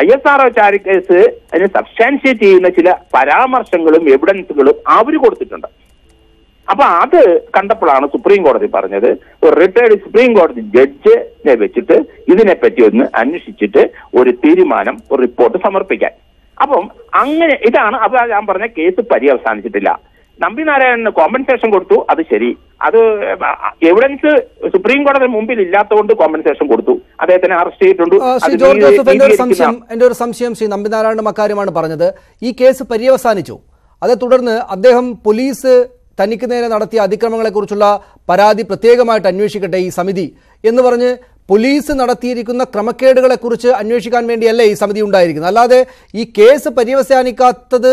ISRO ചാരക്കേസ് അതിനെ സബ്സ്റ്റാൻഷിയേറ്റ് ചെയ്യുന്ന ചില പരാമർശങ്ങളും എവിഡൻസുകളും അവർ കൊടുത്തിട്ടുണ്ട്. അപ്പൊ അത് കണ്ടപ്പോഴാണ് സുപ്രീം കോടതി പറഞ്ഞത് ഒരു റിട്ടയർഡ് സുപ്രീം കോടതി ജഡ്ജിനെ വെച്ചിട്ട് ഇതിനെപ്പറ്റി ഒന്ന് അന്വേഷിച്ചിട്ട് ഒരു തീരുമാനം, ഒരു റിപ്പോർട്ട് സമർപ്പിക്കാൻ. അപ്പം അങ്ങനെ ഇതാണ്. അപ്പൊ ഞാൻ പറഞ്ഞ കേസ് പര്യവസാനിച്ചിട്ടില്ല. നമ്പിനാരായണന് കോമ്പൻസേഷൻ കൊടുത്തു, അത് ശരി. അത് എവിഡൻസ് സുപ്രീം കോടതി മുമ്പിൽ ഇല്ലാത്തതുകൊണ്ട് കോമ്പൻസേഷൻ കൊടുത്തു. അദ്ദേഹത്തിനെ അറസ്റ്റ് ചെയ്തിട്ടുണ്ട്. എന്റെ ഒരു സംശയം ശ്രീ നമ്പിനാരായണൻ അക്കാര്യമാണ് പറഞ്ഞത്. ഈ കേസ് പര്യവസാനിച്ചു, അതേ തുടർന്ന് അദ്ദേഹം പോലീസ് തനിക്ക് നേരെ നടത്തിയ അതിക്രമങ്ങളെക്കുറിച്ചുള്ള പരാതി പ്രത്യേകമായിട്ട് അന്വേഷിക്കട്ടെ ഈ സമിതി എന്ന് പറഞ്ഞ് പോലീസ് നടത്തിയിരിക്കുന്ന ക്രമക്കേടുകളെക്കുറിച്ച് അന്വേഷിക്കാൻ വേണ്ടിയല്ലേ ഈ സമിതി ഉണ്ടായിരിക്കുന്നത്. അല്ലാതെ ഈ കേസ് പര്യവസാനിക്കാത്തത്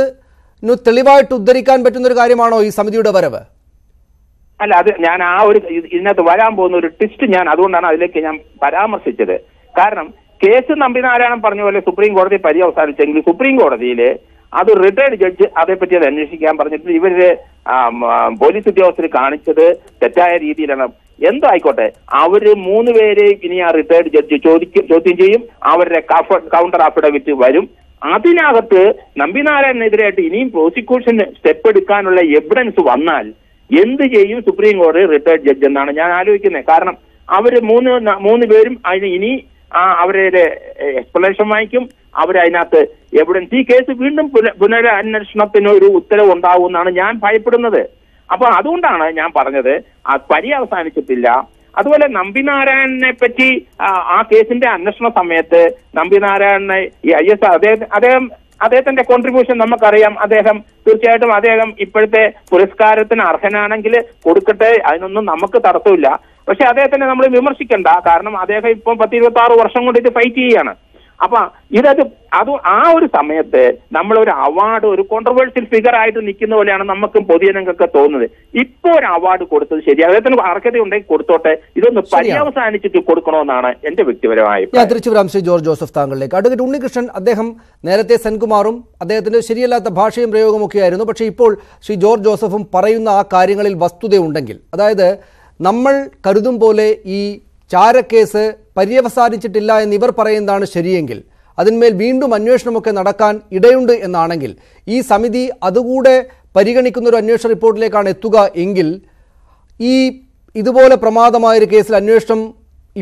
തെളിവായിട്ട് ഉദ്ധരിക്കാൻ പറ്റുന്ന ഒരു കാര്യമാണോ ഈ സമിതിയുടെ വരവ്? അല്ല, അത് ഞാൻ ആ ഒരു ഇതിനകത്ത് വരാൻ പോകുന്ന ഒരു ട്വിസ്റ്റ് ഞാൻ അതുകൊണ്ടാണ് അതിലേക്ക് ഞാൻ പരാമർശിച്ചത്. കാരണം കേസ് നമ്പിനാരായണൻ പറഞ്ഞ പോലെ സുപ്രീം കോടതി പര്യവസാനിച്ചെങ്കിൽ സുപ്രീം കോടതിയിലെ അത് റിട്ടയർഡ് ജഡ്ജ് അതേപ്പറ്റി അത് അന്വേഷിക്കാൻ പറഞ്ഞിട്ട് ഇവര് പോലീസ് ഉദ്യോഗസ്ഥർ കാണിച്ചത് തെറ്റായ രീതിയിലാണ്. എന്തായിക്കോട്ടെ, അവര് 3 പേരെ ഇനി ആ റിട്ടയർഡ് ജഡ്ജ് ചോദ്യം ചെയ്യും. അവരുടെ കൗണ്ടർ അഫിഡവിറ്റ് വരും. അതിനകത്ത് നമ്പിനാരായണനെതിരായിട്ട് ഇനിയും പ്രോസിക്യൂഷൻ സ്റ്റെപ്പ് എടുക്കാനുള്ള എവിഡൻസ് വന്നാൽ എന്ത് ചെയ്യും സുപ്രീം കോടതി റിട്ടയർഡ് ജഡ്ജ് എന്നാണ് ഞാൻ ആലോചിക്കുന്നത്. കാരണം അവര് മൂന്ന് പേരും അതിന് ഇനി അവരുടെ എക്സ്പ്ലനേഷൻ വാങ്ങിക്കും. അവരതിനകത്ത് എവിഡൻസ് ഈ കേസ് വീണ്ടും പുനരന്വേഷണത്തിന് ഒരു ഉത്തരവ് ഉണ്ടാവുമെന്നാണ് ഞാൻ ഭയപ്പെടുന്നത്. അപ്പൊ അതുകൊണ്ടാണ് ഞാൻ പറഞ്ഞത് പര്യവസാനിച്ചിട്ടില്ല. അതുപോലെ നമ്പിനാരായണനെ പറ്റി ആ കേസിന്റെ അന്വേഷണ സമയത്ത് നമ്പിനാരായണനെ ഈ ISR അദ്ദേഹത്തിന്റെ കോൺട്രിബ്യൂഷൻ നമുക്കറിയാം. തീർച്ചയായിട്ടും അദ്ദേഹം ഇപ്പോഴത്തെ പുരസ്കാരത്തിന് അർഹനാണെങ്കിൽ കൊടുക്കട്ടെ, അതിനൊന്നും നമുക്ക് തടസ്സമില്ല. പക്ഷെ അദ്ദേഹത്തിനെ നമ്മൾ വിമർശിക്കണ്ട. കാരണം അദ്ദേഹം ഇപ്പം 10-26 വർഷം കൊണ്ട് ഇത് ഫൈറ്റ് ചെയ്യുകയാണ്. അപ്പൊ ആ ഒരു സമയത്ത് നമ്മൾ ഒരു അവാർഡ് ഒരു കോൺട്രവേഴ്സ്യൽ ഫിഗർ ആയിട്ട് നിൽക്കുന്ന പോലെയാണ് നമുക്കും പൊതുജനങ്ങൾക്ക് തോന്നുന്നത്. ഇപ്പൊ ഒരു അവാർഡ് കൊടുത്തത് ശരി, അദ്ദേഹത്തിന് അർഹത ഉണ്ടെങ്കിൽ കൊടുത്തോട്ടെ, ഇതൊന്ന് പര്യവസാനിച്ചിട്ട് കൊടുക്കണമെന്നാണ് എന്റെ വ്യക്തിപരമായ. ഞാൻ തിരിച്ചു വരാം ശ്രീ ജോർജ് ജോസഫ് താങ്കളിലേക്ക്. അഡ്വക്കേറ്റ് ഉണ്ണികൃഷ്ണൻ, അദ്ദേഹം നേരത്തെ സെൻകുമാറും അദ്ദേഹത്തിന്റെ ശരിയല്ലാത്ത ഭാഷയും പ്രയോഗമൊക്കെയായിരുന്നു. പക്ഷേ ഇപ്പോൾ ശ്രീ ജോർജ് ജോസഫും പറയുന്ന ആ കാര്യങ്ങളിൽ വസ്തുതയുണ്ടെങ്കിൽ, അതായത് നമ്മൾ കരുതും പോലെ ഈ ചാരക്കേസ് പര്യവസാനിച്ചിട്ടില്ല എന്ന് ഇവർ പറയുന്നതാണ് ശരിയെങ്കിൽ, അതിന്മേൽ വീണ്ടും അന്വേഷണമൊക്കെ നടക്കാൻ ഇടയുണ്ട് എന്നാണെങ്കിൽ, ഈ സമിതി അതുകൂടെ പരിഗണിക്കുന്ന ഒരു അന്വേഷണ റിപ്പോർട്ടിലേക്കാണ് എത്തുക എങ്കിൽ, ഈ ഇതുപോലെ പ്രമാദമായൊരു കേസിൽ അന്വേഷണം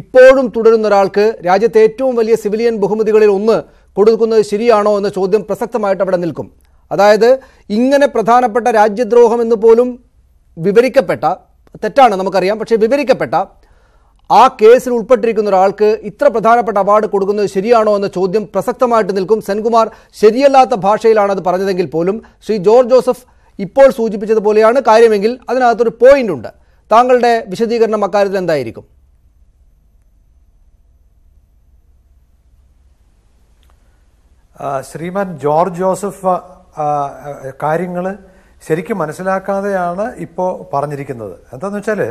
ഇപ്പോഴും തുടരുന്ന ഒരാൾക്ക് രാജ്യത്തെ ഏറ്റവും വലിയ സിവിലിയൻ ബഹുമതികളിൽ ഒന്ന് കൊടുക്കുന്നത് ശരിയാണോ എന്ന ചോദ്യം പ്രസക്തമായിട്ട് അവിടെ നിൽക്കും. അതായത് ഇങ്ങനെ പ്രധാനപ്പെട്ട രാജ്യദ്രോഹം എന്ന് പോലും വിവരിക്കപ്പെട്ട, തെറ്റാണ് നമുക്കറിയാം, പക്ഷേ വിവരിക്കപ്പെട്ട ആ കേസിൽ ഉൾപ്പെട്ടിരിക്കുന്ന ഒരാൾക്ക് ഇത്ര പ്രധാനപ്പെട്ട അവാർഡ് കൊടുക്കുന്നത് ശരിയാണോ എന്ന ചോദ്യം പ്രസക്തമായിട്ട് നിൽക്കും. സെൻകുമാർ ശരിയല്ലാത്ത ഭാഷയിലാണ് അത് പറഞ്ഞതെങ്കിൽ പോലും ശ്രീ ജോർജ് ജോസഫ് ഇപ്പോൾ സൂചിപ്പിച്ചതുപോലെയാണ് കാര്യമെങ്കിൽ അതിനകത്തൊരു പോയിന്റ് ഉണ്ട്. താങ്കളുടെ വിശദീകരണം അക്കാര്യത്തിൽ എന്തായിരിക്കും? ശ്രീമാൻ ജോർജ് ജോസഫ് കാര്യങ്ങൾ ശരിക്കും മനസ്സിലാക്കാതെയാണ് ഇപ്പോൾ പറഞ്ഞിരിക്കുന്നത്. എന്താണെന്ന് വെച്ചാൽ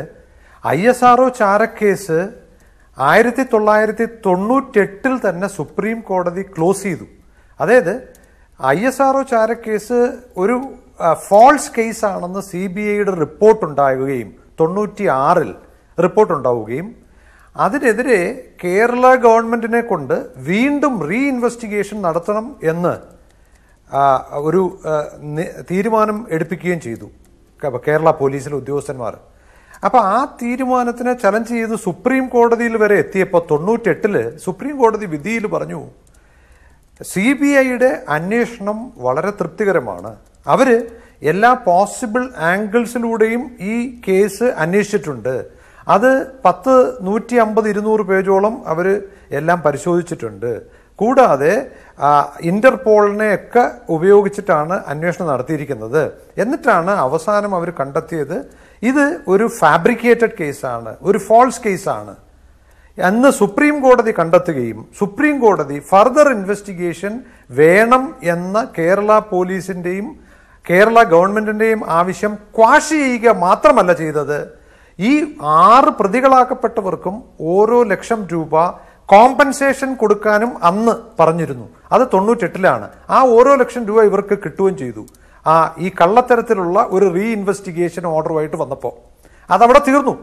ISRO ചാരക്കേസ് 1998 തന്നെ സുപ്രീം കോടതി ക്ലോസ് ചെയ്തു. അതായത് ISRO ചാരക്കേസ് ഒരു ഫോൾസ് കേസാണെന്ന് CBIയുടെ റിപ്പോർട്ട് ഉണ്ടാവുകയും 96 റിപ്പോർട്ട് ഉണ്ടാവുകയും അതിനെതിരെ കേരള ഗവൺമെന്റിനെ കൊണ്ട് വീണ്ടും ഇൻവെസ്റ്റിഗേഷൻ നടത്തണം എന്ന് ഒരു തീരുമാനം എടുപ്പിക്കുകയും ചെയ്തു കേരള പോലീസിലെ ഉദ്യോഗസ്ഥന്മാർ. അപ്പൊ ആ തീരുമാനത്തിനെ ചലഞ്ച് ചെയ്ത് സുപ്രീം കോടതിയിൽ വരെ എത്തിയപ്പോൾ 98 സുപ്രീം കോടതി വിധിയിൽ പറഞ്ഞു CBIയുടെ അന്വേഷണം വളരെ തൃപ്തികരമാണ്. അവര് എല്ലാ പോസിബിൾ ആംഗിൾസിലൂടെയും ഈ കേസ് അന്വേഷിച്ചിട്ടുണ്ട്. അത് 150-200 പേജോളം അവര് എല്ലാം പരിശോധിച്ചിട്ടുണ്ട്. കൂടാതെ ഇന്റർപോളിനെ ഒക്കെ ഉപയോഗിച്ചിട്ടാണ് അന്വേഷണം നടത്തിയിരിക്കുന്നത്. എന്നിട്ടാണ് അവസാനം അവർ കണ്ടെത്തിയത് ഇത് ഒരു ഫാബ്രിക്കേറ്റഡ് കേസാണ്, ഒരു ഫോൾസ് കേസാണ് എന്ന് സുപ്രീം കോടതി കണ്ടെത്തുകയും സുപ്രീം കോടതി ഫർദർ ഇൻവെസ്റ്റിഗേഷൻ വേണം എന്ന കേരള പോലീസിന്റെയും കേരള ഗവൺമെന്റിന്റെയും ആവശ്യം ക്വാഷ് ചെയ്യുക മാത്രമല്ല ചെയ്തത്, ഈ 6 പ്രതികളാക്കപ്പെട്ടവർക്കും ഓരോ ₹1,00,000 കോമ്പൻസേഷൻ കൊടുക്കാനും അന്ന് പറഞ്ഞിരുന്നു. അത് 98 ആ ഓരോ ₹1,00,000 ഇവർക്ക് കിട്ടുകയും ചെയ്തു. ഈ കള്ളത്തരത്തിലുള്ള ഒരു ഇൻവെസ്റ്റിഗേഷൻ ഓർഡറുമായിട്ട് വന്നപ്പോൾ അതവിടെ തീർന്നു.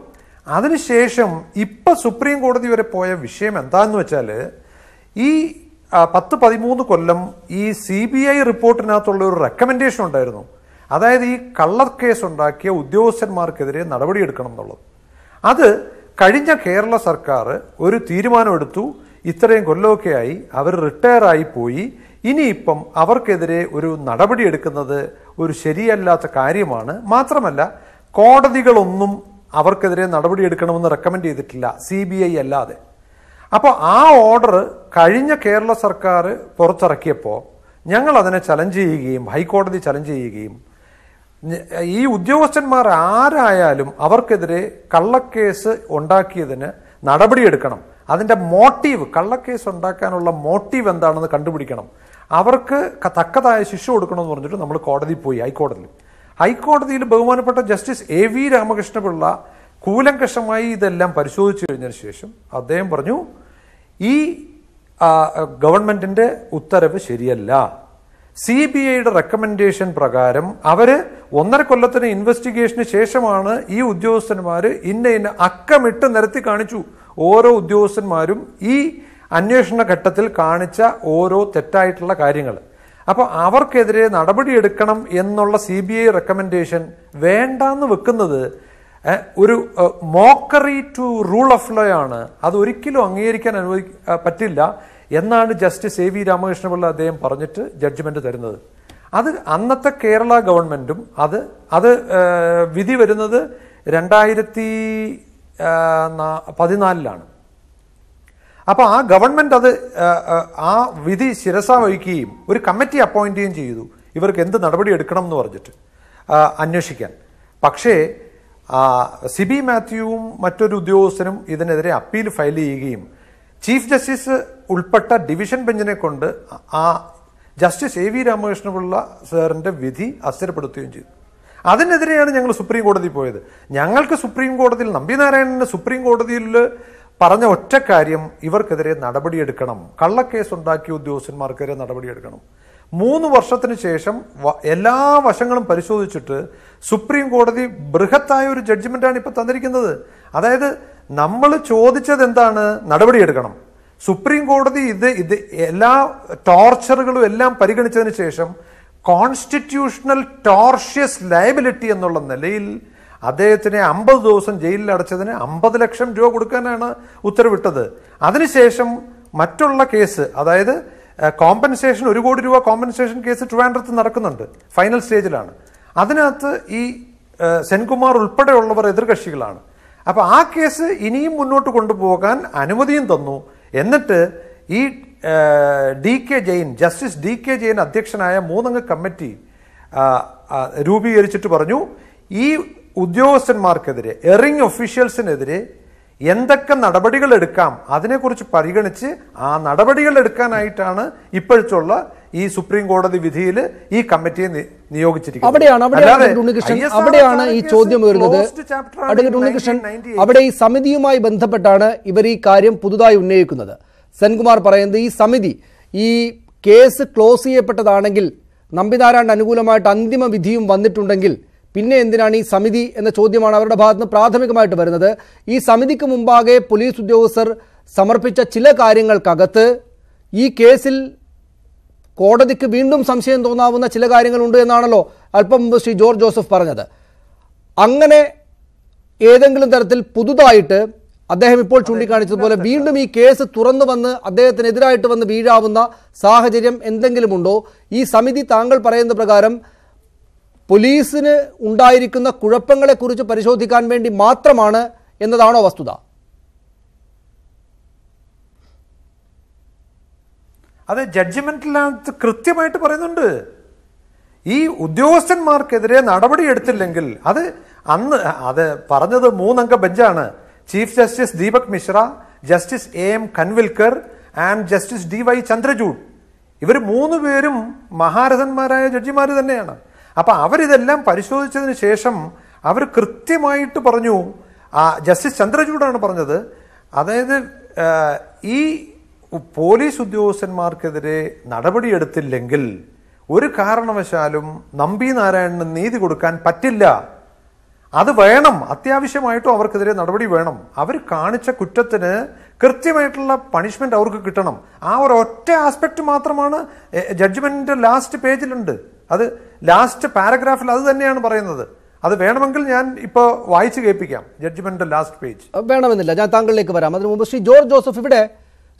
അതിനുശേഷം ഇപ്പൊ സുപ്രീം കോടതി വരെ പോയ വിഷയം എന്താന്ന് വെച്ചാൽ ഈ 10-13 കൊല്ലം ഈ CBI റിപ്പോർട്ടിനകത്തുള്ള ഒരു റെക്കമെൻഡേഷൻ ഉണ്ടായിരുന്നു. അതായത് ഈ കള്ളക്കേസ് ഉണ്ടാക്കിയ ഉദ്യോഗസ്ഥന്മാർക്കെതിരെ നടപടിയെടുക്കണം എന്നുള്ളത്. അത് കഴിഞ്ഞ കേരള സർക്കാർ ഒരു തീരുമാനമെടുത്തു. ഇത്രയും കൊല്ലമൊക്കെയായി അവർ റിട്ടയർ ആയി പോയി. ഇനിയിപ്പം അവർക്കെതിരെ ഒരു നടപടി എടുക്കുന്നത് ഒരു ശരിയല്ലാത്ത കാര്യമാണ്. മാത്രമല്ല കോടതികളൊന്നും അവർക്കെതിരെ നടപടിയെടുക്കണമെന്ന് റെക്കമെൻഡ് ചെയ്തിട്ടില്ല CBI അല്ലാതെ. അപ്പോൾ ആ ഓർഡർ കഴിഞ്ഞ കേരള സർക്കാർ പുറത്തിറക്കിയപ്പോൾ ഞങ്ങൾ അതിനെ ചലഞ്ച് ചെയ്യുകയും ഹൈക്കോടതി ചലഞ്ച് ചെയ്യുകയും ഈ ഉദ്യോഗസ്ഥന്മാർ ആരായാലും അവർക്കെതിരെ കള്ളക്കേസ് ഉണ്ടാക്കിയതിന് നടപടിയെടുക്കണം. അതിന്റെ മോട്ടീവ്, കള്ളക്കേസ് ഉണ്ടാക്കാനുള്ള മോട്ടീവ് എന്താണെന്ന് കണ്ടുപിടിക്കണം. അവർക്ക് തക്കതായ ശിക്ഷ കൊടുക്കണമെന്ന് പറഞ്ഞിട്ട് നമ്മൾ കോടതി പോയി, ഹൈക്കോടതിയിൽ ബഹുമാനപ്പെട്ട ജസ്റ്റിസ് AV രാമകൃഷ്ണപിള്ള കൂലങ്കഷമായി ഇതെല്ലാം പരിശോധിച്ചു കഴിഞ്ഞതിന് ശേഷം അദ്ദേഹം പറഞ്ഞു ഈ ഗവൺമെന്റിന്റെ ഉത്തരവ് ശരിയല്ല. CBIയുടെ റെക്കമെൻഡേഷൻ പ്രകാരം അവര് 1.5 കൊല്ലത്തിന് ഇൻവെസ്റ്റിഗേഷന് ശേഷമാണ് ഈ ഉദ്യോഗസ്ഥന്മാര് ഇന്ന അക്കമിട്ട് നിരത്തി കാണിച്ചു. ഓരോ ഉദ്യോഗസ്ഥന്മാരും ഈ അന്വേഷണ ഘട്ടത്തിൽ കാണിച്ച ഓരോ തെറ്റായിട്ടുള്ള കാര്യങ്ങൾ. അപ്പോൾ അവർക്കെതിരെ നടപടിയെടുക്കണം എന്നുള്ള CBI റെക്കമെൻഡേഷൻ വേണ്ടാന്ന് വെക്കുന്നത് ഒരു mockery to rule of law ആണ്. അത് ഒരിക്കലും അംഗീകരിക്കാൻ പറ്റില്ല എന്നാണ് ജസ്റ്റിസ് A.V. രാമകൃഷ്ണപിള്ള അദ്ദേഹം പറഞ്ഞിട്ട് ജഡ്ജ്മെന്റ് തരുന്നത്. അത് അന്നത്തെ കേരള ഗവൺമെന്റും അത് വിധി വരുന്നത് 2014 അപ്പോൾ ആ ഗവൺമെന്റ് ആ വിധി ശിരസ വഹിക്കുകയും ഒരു കമ്മിറ്റി അപ്പോയിന്റ് ചെയ്യുകയും ചെയ്തു ഇവർക്ക് എന്ത് നടപടി എടുക്കണം എന്ന് പറഞ്ഞിട്ട് അന്വേഷിക്കാൻ. പക്ഷേ സിബി മാത്യുവും മറ്റൊരു ഉദ്യോഗസ്ഥനും ഇതിനെതിരെ അപ്പീൽ ഫയൽ ചെയ്യുകയും ചീഫ് ജസ്റ്റിസ് ഉൾപ്പെട്ട ഡിവിഷൻ ബെഞ്ചിനെ കൊണ്ട് ആ ജസ്റ്റിസ് A.V. രാമകൃഷ്ണപിള്ള സാറിന്റെ വിധി അസ്ഥിരപ്പെടുത്തുകയും ചെയ്തു. അതിനെതിരെയാണ് ഞങ്ങൾ സുപ്രീം കോടതി പോയത്. ഞങ്ങൾക്ക് സുപ്രീം കോടതിയിൽ നമ്പിനാരായണന് സുപ്രീം കോടതിയിൽ പറഞ്ഞ ഒറ്റ കാര്യം ഇവർക്കെതിരെ നടപടിയെടുക്കണം, കള്ളക്കേസ് ഉണ്ടാക്കിയ ഉദ്യോഗസ്ഥന്മാർക്കെതിരെ നടപടിയെടുക്കണം. 3 വർഷത്തിന് ശേഷം എല്ലാ വശങ്ങളും പരിശോധിച്ചിട്ട് സുപ്രീം കോടതി ബൃഹത്തായ ഒരു ജഡ്ജ്മെന്റാണ് ഇപ്പൊ തന്നിരിക്കുന്നത്. അതായത് നമ്മൾ ചോദിച്ചത് എന്താണ്? നടപടിയെടുക്കണം. സുപ്രീം കോടതി ഇത് എല്ലാ ടോർച്ചറുകളും എല്ലാം പരിഗണിച്ചതിന് ശേഷം കോൺസ്റ്റിറ്റ്യൂഷണൽ ടോർഷ്യസ് ലയബിലിറ്റി എന്നുള്ള നിലയിൽ അദ്ദേഹത്തിനെ 50 ദിവസം ജയിലിൽ അടച്ചതിന് 50 ലക്ഷം രൂപ കൊടുക്കാനാണ് ഉത്തരവിട്ടത്. അതിനുശേഷം മറ്റുള്ള കേസ്, അതായത് കോമ്പൻസേഷൻ 1 കോടി രൂപ കോമ്പൻസേഷൻ കേസ് ട്രിവാൻഡ്രത്ത് നടക്കുന്നുണ്ട്, ഫൈനൽ സ്റ്റേജിലാണ്. അതിനകത്ത് ഈ സെൻകുമാർ ഉൾപ്പെടെയുള്ളവർ എതിർകക്ഷികളാണ്. അപ്പൊ ആ കേസ് ഇനിയും മുന്നോട്ട് കൊണ്ടുപോകാൻ അനുമതിയും തന്നു. എന്നിട്ട് ഈ DK Jain, justice DK Jain അധ്യക്ഷനായ 3-അംഗ കമ്മിറ്റി രൂപീകരിച്ചിട്ട് പറഞ്ഞു ഈ ഉദ്യോഗസ്ഥന്മാർക്കെതിരെ, എറിംഗ് ഒഫീഷ്യൽസിനെതിരെ എന്തൊക്കെ നടപടികൾ എടുക്കാം അതിനെക്കുറിച്ച് പരിഗണിച്ച് ആ നടപടികൾ എടുക്കാനായിട്ടാണ് ഇപ്പോഴത്തുള്ള ഈ സുപ്രീം കോടതി വിധിയിൽ ഈ കമ്മിറ്റിയെ നിയോഗിച്ചിരിക്കുന്നത്. അവിടെയാണ് ഈ ചോദ്യം വരുന്നത്. അവിടെ ഈ സമിതിയുമായി ബന്ധപ്പെട്ടാണ് ഇവർ ഈ കാര്യം പുതുതായി ഉന്നയിക്കുന്നത്. സെൻകുമാർ പറയുന്നത് ഈ സമിതി ഈ കേസ് ക്ലോസ് ചെയ്യപ്പെട്ടതാണെങ്കിൽ, നമ്പിനാരായണന് അനുകൂലമായിട്ട് അന്തിമ വിധിയും വന്നിട്ടുണ്ടെങ്കിൽ പിന്നെ എന്തിനാണ് ഈ സമിതി എന്ന ചോദ്യമാണ് അവരുടെ ഭാഗത്ത് നിന്ന് പ്രാഥമികമായിട്ട് വരുന്നത്. ഈ സമിതിക്ക് മുമ്പാകെ പോലീസ് ഉദ്യോഗസ്ഥർ സമർപ്പിച്ച ചില കാര്യങ്ങൾക്കകത്ത് ഈ കേസിൽ കോടതിക്ക് വീണ്ടും സംശയം തോന്നാവുന്ന ചില കാര്യങ്ങളുണ്ട് എന്നാണല്ലോ അല്പം മുമ്പ് ശ്രീ ജോർജ് ജോസഫ് പറഞ്ഞത്. അങ്ങനെ ഏതെങ്കിലും തരത്തിൽ പുതുതായിട്ട് അദ്ദേഹം ഇപ്പോൾ ചൂണ്ടിക്കാണിച്ചതുപോലെ വീണ്ടും ഈ കേസ് തുറന്നു വന്ന് അദ്ദേഹത്തിനെതിരായിട്ട് വന്ന് വീഴാവുന്ന സാഹചര്യം എന്തെങ്കിലുമുണ്ടോ? ഈ സമിതി താങ്കൾ പറയുന്ന പ്രകാരം പോലീസിന് ഉണ്ടായിരിക്കുന്ന കുഴപ്പങ്ങളെക്കുറിച്ച് പരിശോധിക്കാൻ വേണ്ടി മാത്രമാണ് എന്നതാണോ വസ്തുത? അതെ, ജഡ്ജ്മെന്റിനകത്ത് കൃത്യമായിട്ട് പറയുന്നുണ്ട് ഈ ഉദ്യോഗസ്ഥന്മാർക്കെതിരെ നടപടിയെടുത്തില്ലെങ്കിൽ അത് പറഞ്ഞത് 3-അംഗ ബെഞ്ചാണ്. Chief justice Deepak Mishra, justice AM Khanwilkar and justice DY Chandrachud. ഇവർ 3 പേരും മഹാരഥന്മാരായ ജഡ്ജിമാർ തന്നെയാണ്. അപ്പൊ അവരിതെല്ലാം പരിശോധിച്ചതിന് ശേഷം അവർ കൃത്യമായിട്ട് പറഞ്ഞു, ജസ്റ്റിസ് ചന്ദ്രചൂഡാണ് പറഞ്ഞത്, അതായത് ഈ പോലീസ് ഉദ്യോഗസ്ഥന്മാർക്കെതിരെ നടപടിയെടുത്തില്ലെങ്കിൽ ഒരു കാരണവശാലും നമ്പിനാരായണന് നീതി കൊടുക്കാൻ പറ്റില്ല. അത് വേണം, അത്യാവശ്യമായിട്ടും അവർക്കെതിരെ നടപടി വേണം. അവർ കാണിച്ച കുറ്റത്തിന് കൃത്യമായിട്ടുള്ള പണിഷ്മെന്റ് അവർക്ക് കിട്ടണം. ആ ഒരു ഒറ്റ ആസ്പെക്ട് മാത്രമാണ് ജഡ്ജ്മെന്റിന്റെ ലാസ്റ്റ് പേജിലുണ്ട്. അത് ലാസ്റ്റ് പാരഗ്രാഫിൽ അത് തന്നെയാണ് പറയുന്നത്. അത് വേണമെങ്കിൽ ഞാൻ ഇപ്പോൾ വായിച്ചു കേൾപ്പിക്കാം ജഡ്ജ്മെന്റിന്റെ ലാസ്റ്റ് പേജ്. വേണമെന്നില്ല, ഞാൻ താങ്കളിലേക്ക് വരാം. അതിനു മുമ്പ് ശ്രീ ജോർജ് ജോസഫ്, ഇവിടെ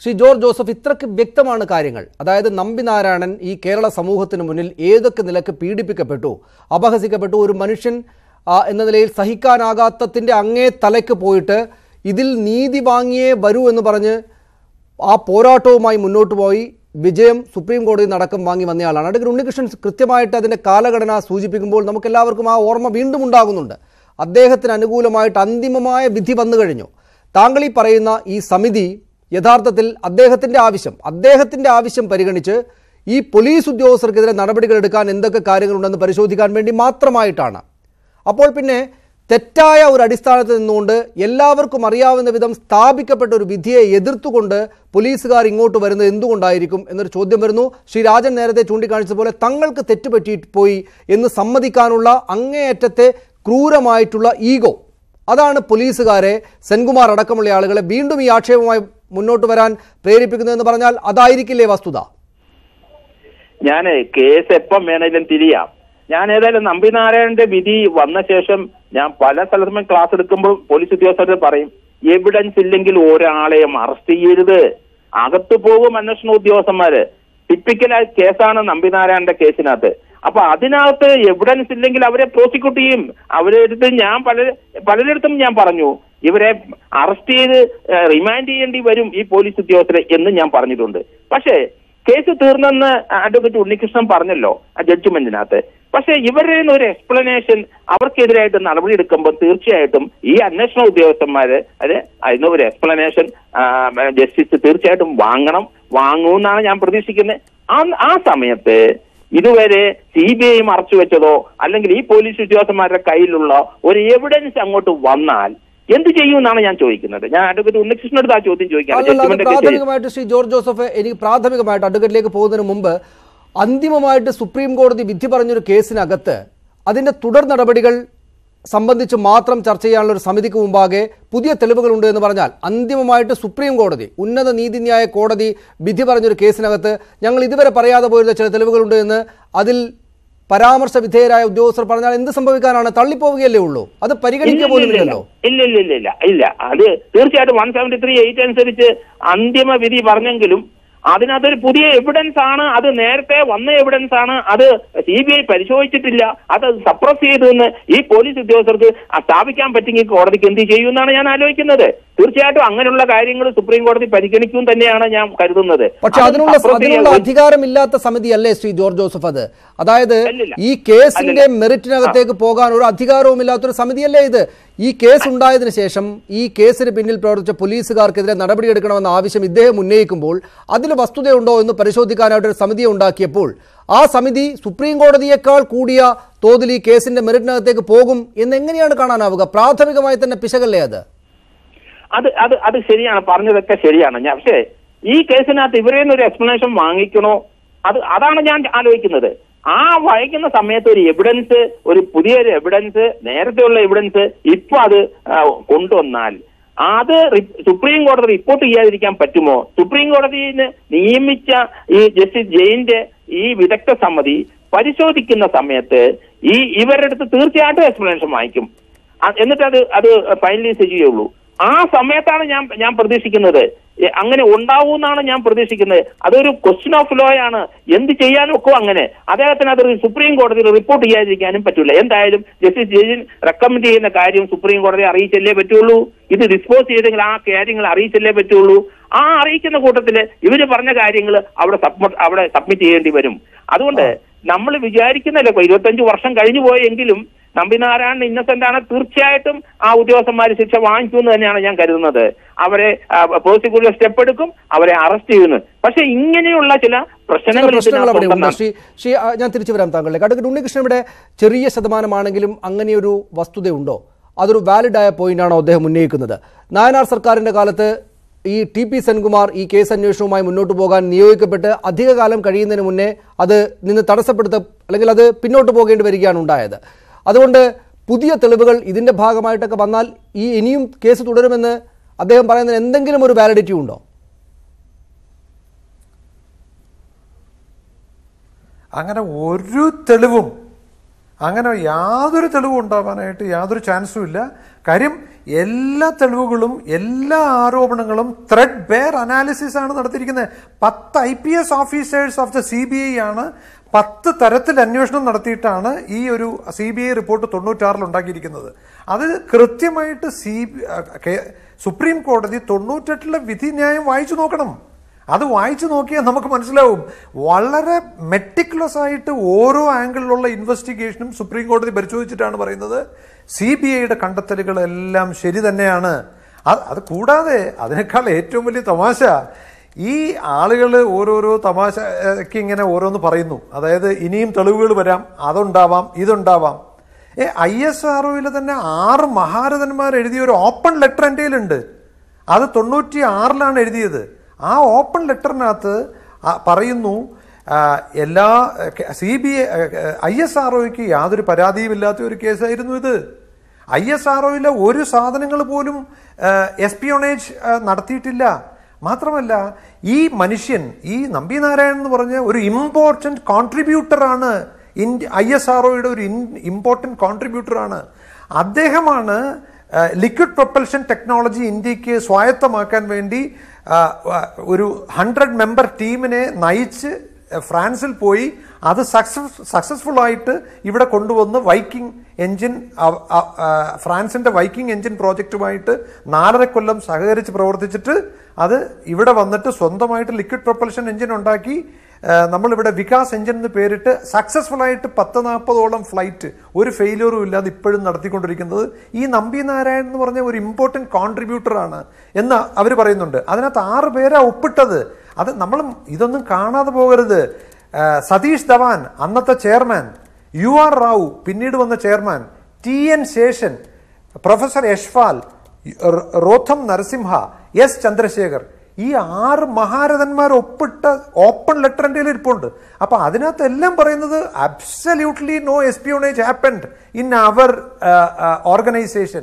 ശ്രീ ജോർജ് ജോസഫ്, ഇത്രയ്ക്ക് വ്യക്തമാണ് കാര്യങ്ങൾ. അതായത് നമ്പിനാരായണൻ ഈ കേരള സമൂഹത്തിന് മുന്നിൽ ഏതൊക്കെ നിലക്ക് പീഡിപ്പിക്കപ്പെട്ടു, അപഹസിക്കപ്പെട്ടു, ഒരു മനുഷ്യൻ എന്ന നിലയിൽ സഹിക്കാനാകാത്തതിൻ്റെ അങ്ങേ തലയ്ക്ക് പോയിട്ട് ഇതിൽ നീതി വാങ്ങിയേ വരൂ എന്ന് പറഞ്ഞ് ആ പോരാട്ടവുമായി മുന്നോട്ട് പോയി വിജയം സുപ്രീം കോടതി നടക്കം വാങ്ങി വന്നയാളാണ്. അഡ്വക്കേറ്റ് ഉണ്ണികൃഷ്ണൻ കൃത്യമായിട്ട് അതിൻ്റെ കാലഘടന സൂചിപ്പിക്കുമ്പോൾ നമുക്കെല്ലാവർക്കും ആ ഓർമ്മ വീണ്ടും ഉണ്ടാകുന്നുണ്ട്. അദ്ദേഹത്തിന് അനുകൂലമായിട്ട് അന്തിമമായ വിധി വന്നു കഴിഞ്ഞു. താങ്കൾ ഈ പറയുന്ന ഈ സമിതി യഥാർത്ഥത്തിൽ അദ്ദേഹത്തിൻ്റെ ആവശ്യം പരിഗണിച്ച് ഈ പോലീസ് ഉദ്യോഗസ്ഥർക്കെതിരെ നടപടികൾ എടുക്കാൻ എന്തൊക്കെ കാര്യങ്ങളുണ്ടെന്ന് പരിശോധിക്കാൻ വേണ്ടി മാത്രമായിട്ടാണ്. അപ്പോൾ പിന്നെ തെറ്റായ ഒരു അടിസ്ഥാനത്തിൽ നിന്നുകൊണ്ട് എല്ലാവർക്കും അറിയാവുന്ന വിധം സ്ഥാപിക്കപ്പെട്ട ഒരു വിധിയെ എതിർത്തുകൊണ്ട് പോലീസുകാർ ഇങ്ങോട്ട് വരുന്നത് എന്തുകൊണ്ടായിരിക്കും എന്നൊരു ചോദ്യം വരുന്നു. ശ്രീ രാജൻ നേരത്തെ ചൂണ്ടിക്കാണിച്ചതുപോലെ തങ്ങൾക്ക് തെറ്റുപറ്റിയിട്ട് പോയി എന്ന് സമ്മതിക്കാനുള്ള അങ്ങേയറ്റത്തെ ക്രൂരമായിട്ടുള്ള ഈഗോ, അതാണ് പോലീസുകാരെ, സെൻകുമാർ അടക്കമുള്ള ആളുകളെ വീണ്ടും ഈ ആക്ഷേപവുമായി മുന്നോട്ട് വരാൻ പ്രേരിപ്പിക്കുന്നതെന്ന് പറഞ്ഞാൽ അതായിരിക്കില്ലേ വസ്തുത? ഞാൻ കേസ് എപ്പം വേണേലും തിരിയാം. ഞാൻ ഏതായാലും നമ്പിനാരായണന്റെ വിധി വന്ന ശേഷം ഞാൻ പല സ്ഥലത്തും ക്ലാസ് എടുക്കുമ്പോൾ പോലീസ് ഉദ്യോഗസ്ഥർ പറയും, എവിഡൻസ് ഇല്ലെങ്കിൽ ഒരാളെയും അറസ്റ്റ് ചെയ്യരുത്, അകത്തു പോകും അന്വേഷണ ഉദ്യോഗസ്ഥന്മാര്. ടിപ്പിക്കലായ കേസാണ് നമ്പിനാരായണന്റെ കേസിനകത്ത്. അപ്പൊ അതിനകത്ത് എവിഡൻസ് ഇല്ലെങ്കിൽ അവരെ പ്രോസിക്യൂട്ട് ചെയ്യും. അവരെടുത്ത് ഞാൻ പലരിടത്തും ഞാൻ പറഞ്ഞു, ഇവരെ അറസ്റ്റ് ചെയ്ത് റിമാൻഡ് ചെയ്യേണ്ടി വരും ഈ പോലീസ് ഉദ്യോഗസ്ഥരെ എന്ന് ഞാൻ പറഞ്ഞിട്ടുണ്ട്. പക്ഷേ കേസ് തീർന്നെന്ന് അഡ്വക്കേറ്റ് ഉണ്ണികൃഷ്ണൻ പറഞ്ഞല്ലോ ആ ജഡ്ജ്മെന്റിനകത്ത്. പക്ഷെ ഇവരുടെ ഒരു എക്സ്പ്ലനേഷൻ അവർക്കെതിരായിട്ട് നടപടി എടുക്കുമ്പോൾ തീർച്ചയായിട്ടും ഈ അന്വേഷണ ഉദ്യോഗസ്ഥന്മാര് അതിന് ഒരു എക്സ്പ്ലനേഷൻ ജസ്റ്റിസ് തീർച്ചയായിട്ടും വാങ്ങുമെന്നാണ് ഞാൻ പ്രതീക്ഷിക്കുന്നത്. ആ സമയത്ത് ഇതുവരെ CBI മറച്ചു വെച്ചതോ അല്ലെങ്കിൽ ഈ പോലീസ് ഉദ്യോഗസ്ഥന്മാരുടെ കയ്യിലുള്ള ഒരു എവിഡൻസ് അങ്ങോട്ട് വന്നാൽ എന്ത് ചെയ്യുമെന്നാണ് ഞാൻ ചോദിക്കുന്നത്. ഞാൻ അഡ്വക്കേറ്റ് ഉണ്ണികൃഷ്ണനോട് ആ ചോദ്യം ചോദിക്കാം. പ്രാഥമികമായിട്ട് ശ്രീ ജോർജ് ജോസഫ്, എനിക്ക് പ്രാഥമികമായിട്ട് അഡ്വക്കേറ്റിലേക്ക് പോകുന്നതിന് മുമ്പ് അന്തിമമായിട്ട് സുപ്രീം കോടതി വിധി പറഞ്ഞൊരു കേസിനകത്ത് അതിന്റെ തുടർ നടപടികൾ സംബന്ധിച്ച് മാത്രം ചർച്ച ചെയ്യാനുള്ള ഒരു സമിതിക്ക് മുമ്പാകെ പുതിയ തെളിവുകളുണ്ട് എന്ന് പറഞ്ഞാൽ, അന്തിമമായിട്ട് സുപ്രീം കോടതി, ഉന്നത നീതിന്യായ കോടതി വിധി പറഞ്ഞൊരു കേസിനകത്ത് ഞങ്ങൾ ഇതുവരെ പറയാതെ പോയിരുന്ന ചില തെളിവുകളുണ്ട് എന്ന് അതിൽ പരാമർശ വിധേയരായ ഉദ്യോഗസ്ഥർ പറഞ്ഞാൽ എന്ത് സംഭവിക്കാനാണ്? തള്ളിപ്പോവുകയല്ലേ ഉള്ളൂ, അത് പരിഗണിക്കുക പോലുമില്ലല്ലോ. ഇല്ല, അത് തീർച്ചയായിട്ടും 173(8) അനുസരിച്ച് അന്തിമ വിധി പറഞ്ഞെങ്കിലും അതിനകത്തൊരു പുതിയ എവിഡൻസ് ആണ്, അത് നേരത്തെ വന്ന എവിഡൻസ് ആണ്, അത് CBI പരിശോധിച്ചിട്ടില്ല, അത് സപ്രസ് ചെയ്തെന്ന് ഈ പോലീസ് ഉദ്യോഗസ്ഥർക്ക് സ്ഥാപിക്കാൻ പറ്റുമെങ്കിൽ കോടതിക്ക് എന്ത് ചെയ്യുമെന്നാണ് ഞാൻ ആലോചിക്കുന്നത്. തീർച്ചയായിട്ടും അങ്ങനെയുള്ള കാര്യങ്ങൾ സുപ്രീം കോടതി പരിഗണിക്കും തന്നെയാണ് ഞാൻ കരുതുന്നത്. പക്ഷെ അതിനുള്ള അധികാരമില്ലാത്ത സമിതിയല്ലേ ശ്രീ ജോർജ് ജോസഫ്? അതായത് ഈ കേസിന്റെ മെറിറ്റിനകത്തേക്ക് പോകാൻ ഒരു അധികാരവുമില്ലാത്തൊരു സമിതിയല്ലേ ഇത്? ഈ കേസ് ഉണ്ടായതിനു ശേഷം ഈ കേസിന് പിന്നിൽ പ്രവർത്തിച്ച പോലീസുകാർക്കെതിരെ നടപടിയെടുക്കണമെന്ന ആവശ്യം ഇദ്ദേഹം ഉന്നയിക്കുമ്പോൾ അതിൽ വസ്തുതയുണ്ടോ എന്ന് പരിശോധിക്കാനായിട്ടൊരു സമിതിയെ ഉണ്ടാക്കിയപ്പോൾ ആ സമിതി സുപ്രീം കോടതിയേക്കാൾ കൂടിയ തോതിൽ ഈ കേസിന്റെ മെറിറ്റിനകത്തേക്ക് പോകും എന്നെങ്ങനെയാണ് കാണാനാവുക? പ്രാഥമികമായി തന്നെ പിശകല്ലേ അത്? അത് ശരിയാണ്, പറഞ്ഞതൊക്കെ ശരിയാണ്. പക്ഷേ ഈ കേസിനകത്ത് ഇവരെയൊന്നും ഒരു എക്സ്പ്ലനേഷൻ വാങ്ങിക്കണോ? അതാണ് ഞാൻ ആലോചിക്കുന്നത്. ആ വായിക്കുന്ന സമയത്ത് ഒരു എവിഡൻസ്, ഒരു പുതിയൊരു എവിഡൻസ്, നേരത്തെയുള്ള എവിഡൻസ് ഇപ്പൊ അത് കൊണ്ടുവന്നാൽ അത് സുപ്രീം കോടതി റിപ്പോർട്ട് ചെയ്യാതിരിക്കാൻ പറ്റുമോ? സുപ്രീം കോടതിയിൽ നിയമിച്ച ഈ ജസ്റ്റിസ് ജെയിന്റെ ഈ വിദഗ്ധ സമിതി പരിശോധിക്കുന്ന സമയത്ത് ഇവരുടെ അടുത്ത് തീർച്ചയായിട്ടും എക്സ്പ്ലനേഷൻ വാങ്ങിക്കും. എന്നിട്ട് അത് ഫൈനലൈസ് ചെയ്യുള്ളൂ. ആ സമയത്താണ് ഞാൻ പ്രതീക്ഷിക്കുന്നത്. അങ്ങനെ ഉണ്ടാവൂന്നാണ് ഞാൻ പ്രതീക്ഷിക്കുന്നത്. അതൊരു ക്വസ്റ്റ്യൻ ഓഫ് ലോ ആണ്. എന്ത് ചെയ്യാനും ഒക്കെ അങ്ങനെ അദ്ദേഹത്തിന് അത് സുപ്രീം കോടതിയിൽ റിപ്പോർട്ട് ചെയ്യാതിരിക്കാനും പറ്റില്ല. എന്തായാലും ജസ്റ്റിസ് ജെയിൻ റെക്കമെൻഡ് ചെയ്യുന്ന കാര്യം സുപ്രീം കോടതി അറിയിച്ചല്ലേ പറ്റുള്ളൂ. ഇത് ഡിസ്പോസ് ചെയ്തെങ്കിൽ ആ കാര്യങ്ങൾ അറിയിച്ചല്ലേ പറ്റുള്ളൂ. ആ അറിയിക്കുന്ന കൂട്ടത്തില് ഇവര് പറഞ്ഞ കാര്യങ്ങൾ അവിടെ സബ്മിറ്റ് ചെയ്യേണ്ടി വരും. അതുകൊണ്ട് നമ്മൾ വിചാരിക്കുന്നല്ലോ 25 വർഷം കഴിഞ്ഞു പോയെങ്കിലും നമ്പിനാരായണൻ ഇന്നസെന്റ് ആണ്. തീർച്ചയായിട്ടും ആ ഉദ്യോഗസ്ഥന്മാർ ശിക്ഷ വാങ്ങിക്കുമെന്ന് തന്നെയാണ് ഞാൻ കരുതുന്നത്. അവരെ പ്രോസിക്യൂട്ടർ സ്റ്റെപ്പ് എടുക്കും, അവരെ അറസ്റ്റ് ചെയ്യുന്നു. പക്ഷെ ഇങ്ങനെയുള്ള ചില പ്രശ്നങ്ങൾ ഞാൻ തിരിച്ചു വരാം താങ്കളിലേക്ക്. അഡ്വക്കേറ്റ് ഉണ്ണികൃഷ്ണൻ, ഇവിടെ ചെറിയ ശതമാനമാണെങ്കിലും അങ്ങനെയൊരു വസ്തുതയുണ്ടോ? അതൊരു വാലിഡായ പോയിന്റാണോ അദ്ദേഹം ഉന്നയിക്കുന്നത്? നായനാർ സർക്കാരിന്റെ കാലത്ത് ഈ TP സെൻകുമാർ ഈ കേസ് അന്വേഷണവുമായി മുന്നോട്ട് പോകാൻ നിയോഗിക്കപ്പെട്ട് അധികകാലം കഴിയുന്നതിന് മുന്നേ അത് നിന്ന് അല്ലെങ്കിൽ അത് പിന്നോട്ട് പോകേണ്ടി വരികയാണ് ഉണ്ടായത്. അതുകൊണ്ട് പുതിയ തെളിവുകൾ ഇതിന്റെ ഭാഗമായിട്ടൊക്കെ വന്നാൽ ഇനിയും കേസ് തുടരുമെന്ന് അദ്ദേഹം പറയുന്നതിന് എന്തെങ്കിലും ഒരു വാലിഡിറ്റി ഉണ്ടോ? അങ്ങനെ യാതൊരു തെളിവും ഉണ്ടാവാനായിട്ട് യാതൊരു ചാൻസും ഇല്ല. കാര്യം എല്ലാ തെളിവുകളും എല്ലാ ആരോപണങ്ങളും ത്രെഡ് ബെയർ അനാലിസിസ് ആണ് നടത്തിയിരിക്കുന്നത്. 10 IPS officers of the CBI ആണ് 10 തരത്തിൽ അന്വേഷണം നടത്തിയിട്ടാണ് ഈ ഒരു CBI റിപ്പോർട്ട് 96 ഉണ്ടാക്കിയിരിക്കുന്നത്. അത് കൃത്യമായിട്ട് സുപ്രീം കോടതി 98 വിധിന്യായം വായിച്ചു നോക്കണം. അത് വായിച്ചു നോക്കിയാൽ നമുക്ക് മനസ്സിലാവും. വളരെ മെറ്റിക്കുലസ് ആയിട്ട് ഓരോ ആംഗിളിലുള്ള ഇൻവെസ്റ്റിഗേഷനും സുപ്രീം കോടതി പരിശോധിച്ചിട്ടാണ് പറയുന്നത് CBIയുടെ കണ്ടെത്തലുകളെല്ലാം ശരി തന്നെയാണ്. അത് കൂടാതെ അതിനേക്കാൾ ഏറ്റവും വലിയ തമാശ, ഈ ആളുകൾ ഓരോരോ തമാശയ്ക്ക് ഇങ്ങനെ ഓരോന്ന് പറയുന്നു. അതായത് ഇനിയും തെളിവുകൾ വരാം, അതുണ്ടാവാം, ഇതുണ്ടാവാം. ISROയിലെ തന്നെ 6 മഹാരഥന്മാർ എഴുതിയ ഒരു ഓപ്പൺ ലെറ്റർ എൻ്റെ കയ്യിലുണ്ട്. അത് 96 എഴുതിയത്. ആ ഓപ്പൺ ലെറ്ററിനകത്ത് പറയുന്നു എല്ലാ ISROയ്ക്ക് യാതൊരു പരാതിയുമില്ലാത്ത ഒരു കേസായിരുന്നു ഇത്. ISROയിലെ ഒരു സാധനങ്ങൾ പോലും എസ്പിയോണേജ് നടത്തിയിട്ടില്ല. മാത്രമല്ല ഈ മനുഷ്യൻ, ഈ നമ്പി നാരായണൻ എന്ന് പറഞ്ഞ ഒരു ഇമ്പോർട്ടൻറ്റ് കോൺട്രിബ്യൂട്ടറാണ്, ISROയുടെ ഒരു ഇമ്പോർട്ടൻറ്റ് കോൺട്രിബ്യൂട്ടറാണ്. അദ്ദേഹമാണ് ലിക്വിഡ് പ്രൊപ്പൽഷൻ ടെക്നോളജി ഇന്ത്യക്ക് സ്വായത്തമാക്കാൻ വേണ്ടി ഒരു 100 മെമ്പർ ടീമിനെ നയിച്ച് ഫ്രാൻസിൽ പോയി അത് സക്സസ്ഫുൾ ആയിട്ട് ഇവിടെ കൊണ്ടുവന്ന് വൈക്കിംഗ് എൻജിൻ, ഫ്രാൻസിന്റെ വൈക്കിംഗ് എൻജിൻ പ്രോജക്റ്റുമായിട്ട് 4.5 കൊല്ലം സഹകരിച്ച് പ്രവർത്തിച്ചിട്ട് അത് ഇവിടെ വന്നിട്ട് സ്വന്തമായിട്ട് ലിക്വിഡ് പ്രൊപ്പൽഷൻ എൻജിൻ ഉണ്ടാക്കി നമ്മളിവിടെ വികാസ് എൻജിൻ എന്ന് പേരിട്ട് സക്സസ്ഫുൾ ആയിട്ട് 40-40ഓളം ഫ്ലൈറ്റ് ഒരു ഫെയിലിയറും ഇല്ലാതെ ഇപ്പോഴും നടത്തിക്കൊണ്ടിരിക്കുന്നത് ഈ നമ്പി നാരായണൻ എന്ന് പറഞ്ഞ ഒരു ഇമ്പോർട്ടൻറ്റ് കോൺട്രിബ്യൂട്ടറാണ് എന്ന് അവർ പറയുന്നുണ്ട്. അതിനകത്ത് 6 പേരാ ഒപ്പിട്ടത്. അത് നമ്മൾ ഇതൊന്നും കാണാതെ പോകരുത്. സതീഷ് ധവാൻ അന്നത്തെ ചെയർമാൻ, UR റാവു പിന്നീട് വന്ന chairman, TN Seshan, professor Yashpal, Roddam Narasimha, S Chandrasekhar, ഈ 6 മഹാരഥന്മാർ ഒപ്പിട്ട ഓപ്പൺ ലെറ്റർ എൻ്റെ ഇരിപ്പുണ്ട്. അപ്പൊ അതിനകത്ത് എല്ലാം പറയുന്നത് absolutely no espionage happened in our organisation.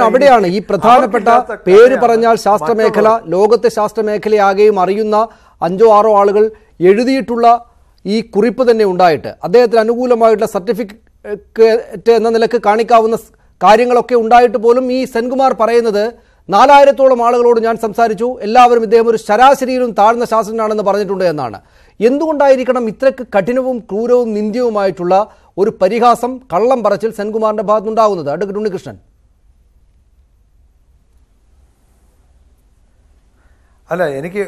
അവിടെയാണ് ഈ പ്രധാനപ്പെട്ട പേര് പറഞ്ഞാൽ ശാസ്ത്രമേഖല, ലോകത്തെ ശാസ്ത്രമേഖലയാകെയും അറിയുന്ന 5-6 ആളുകൾ എഴുതിയിട്ടുള്ള ഈ കുറിപ്പ് തന്നെ ഉണ്ടായിട്ട് അദ്ദേഹത്തിന് അനുകൂലമായിട്ടുള്ള സർട്ടിഫിക്കറ്റ് എന്ന നിലക്ക് കാണിക്കാവുന്ന കാര്യങ്ങളൊക്കെ ഉണ്ടായിട്ട് പോലും ഈ സെൻകുമാർ പറയുന്നത് 4000-ഓളം ആളുകളോട് ഞാൻ സംസാരിച്ചു, എല്ലാവരും ഇദ്ദേഹം ഒരു ശരാശരിയിലും താഴ്ന്ന ശാസ്ത്രജ്ഞനാണെന്ന് പറഞ്ഞിട്ടുണ്ട് എന്നാണ്. എന്തുകൊണ്ടായിരിക്കണം ഇത്രയ്ക്ക് കഠിനവും ക്രൂരവും നിന്ദ്യവുമായിട്ടുള്ള ഒരു പരിഹാസം, കള്ളം പറച്ചിൽ സെൻകുമാറിന്റെ ഭാഗത്തുനിന്നുണ്ടാകുന്നത്? അഡ്വക്കേറ്റ് ഉണ്ണികൃഷ്ണൻ. അല്ല, എനിക്ക്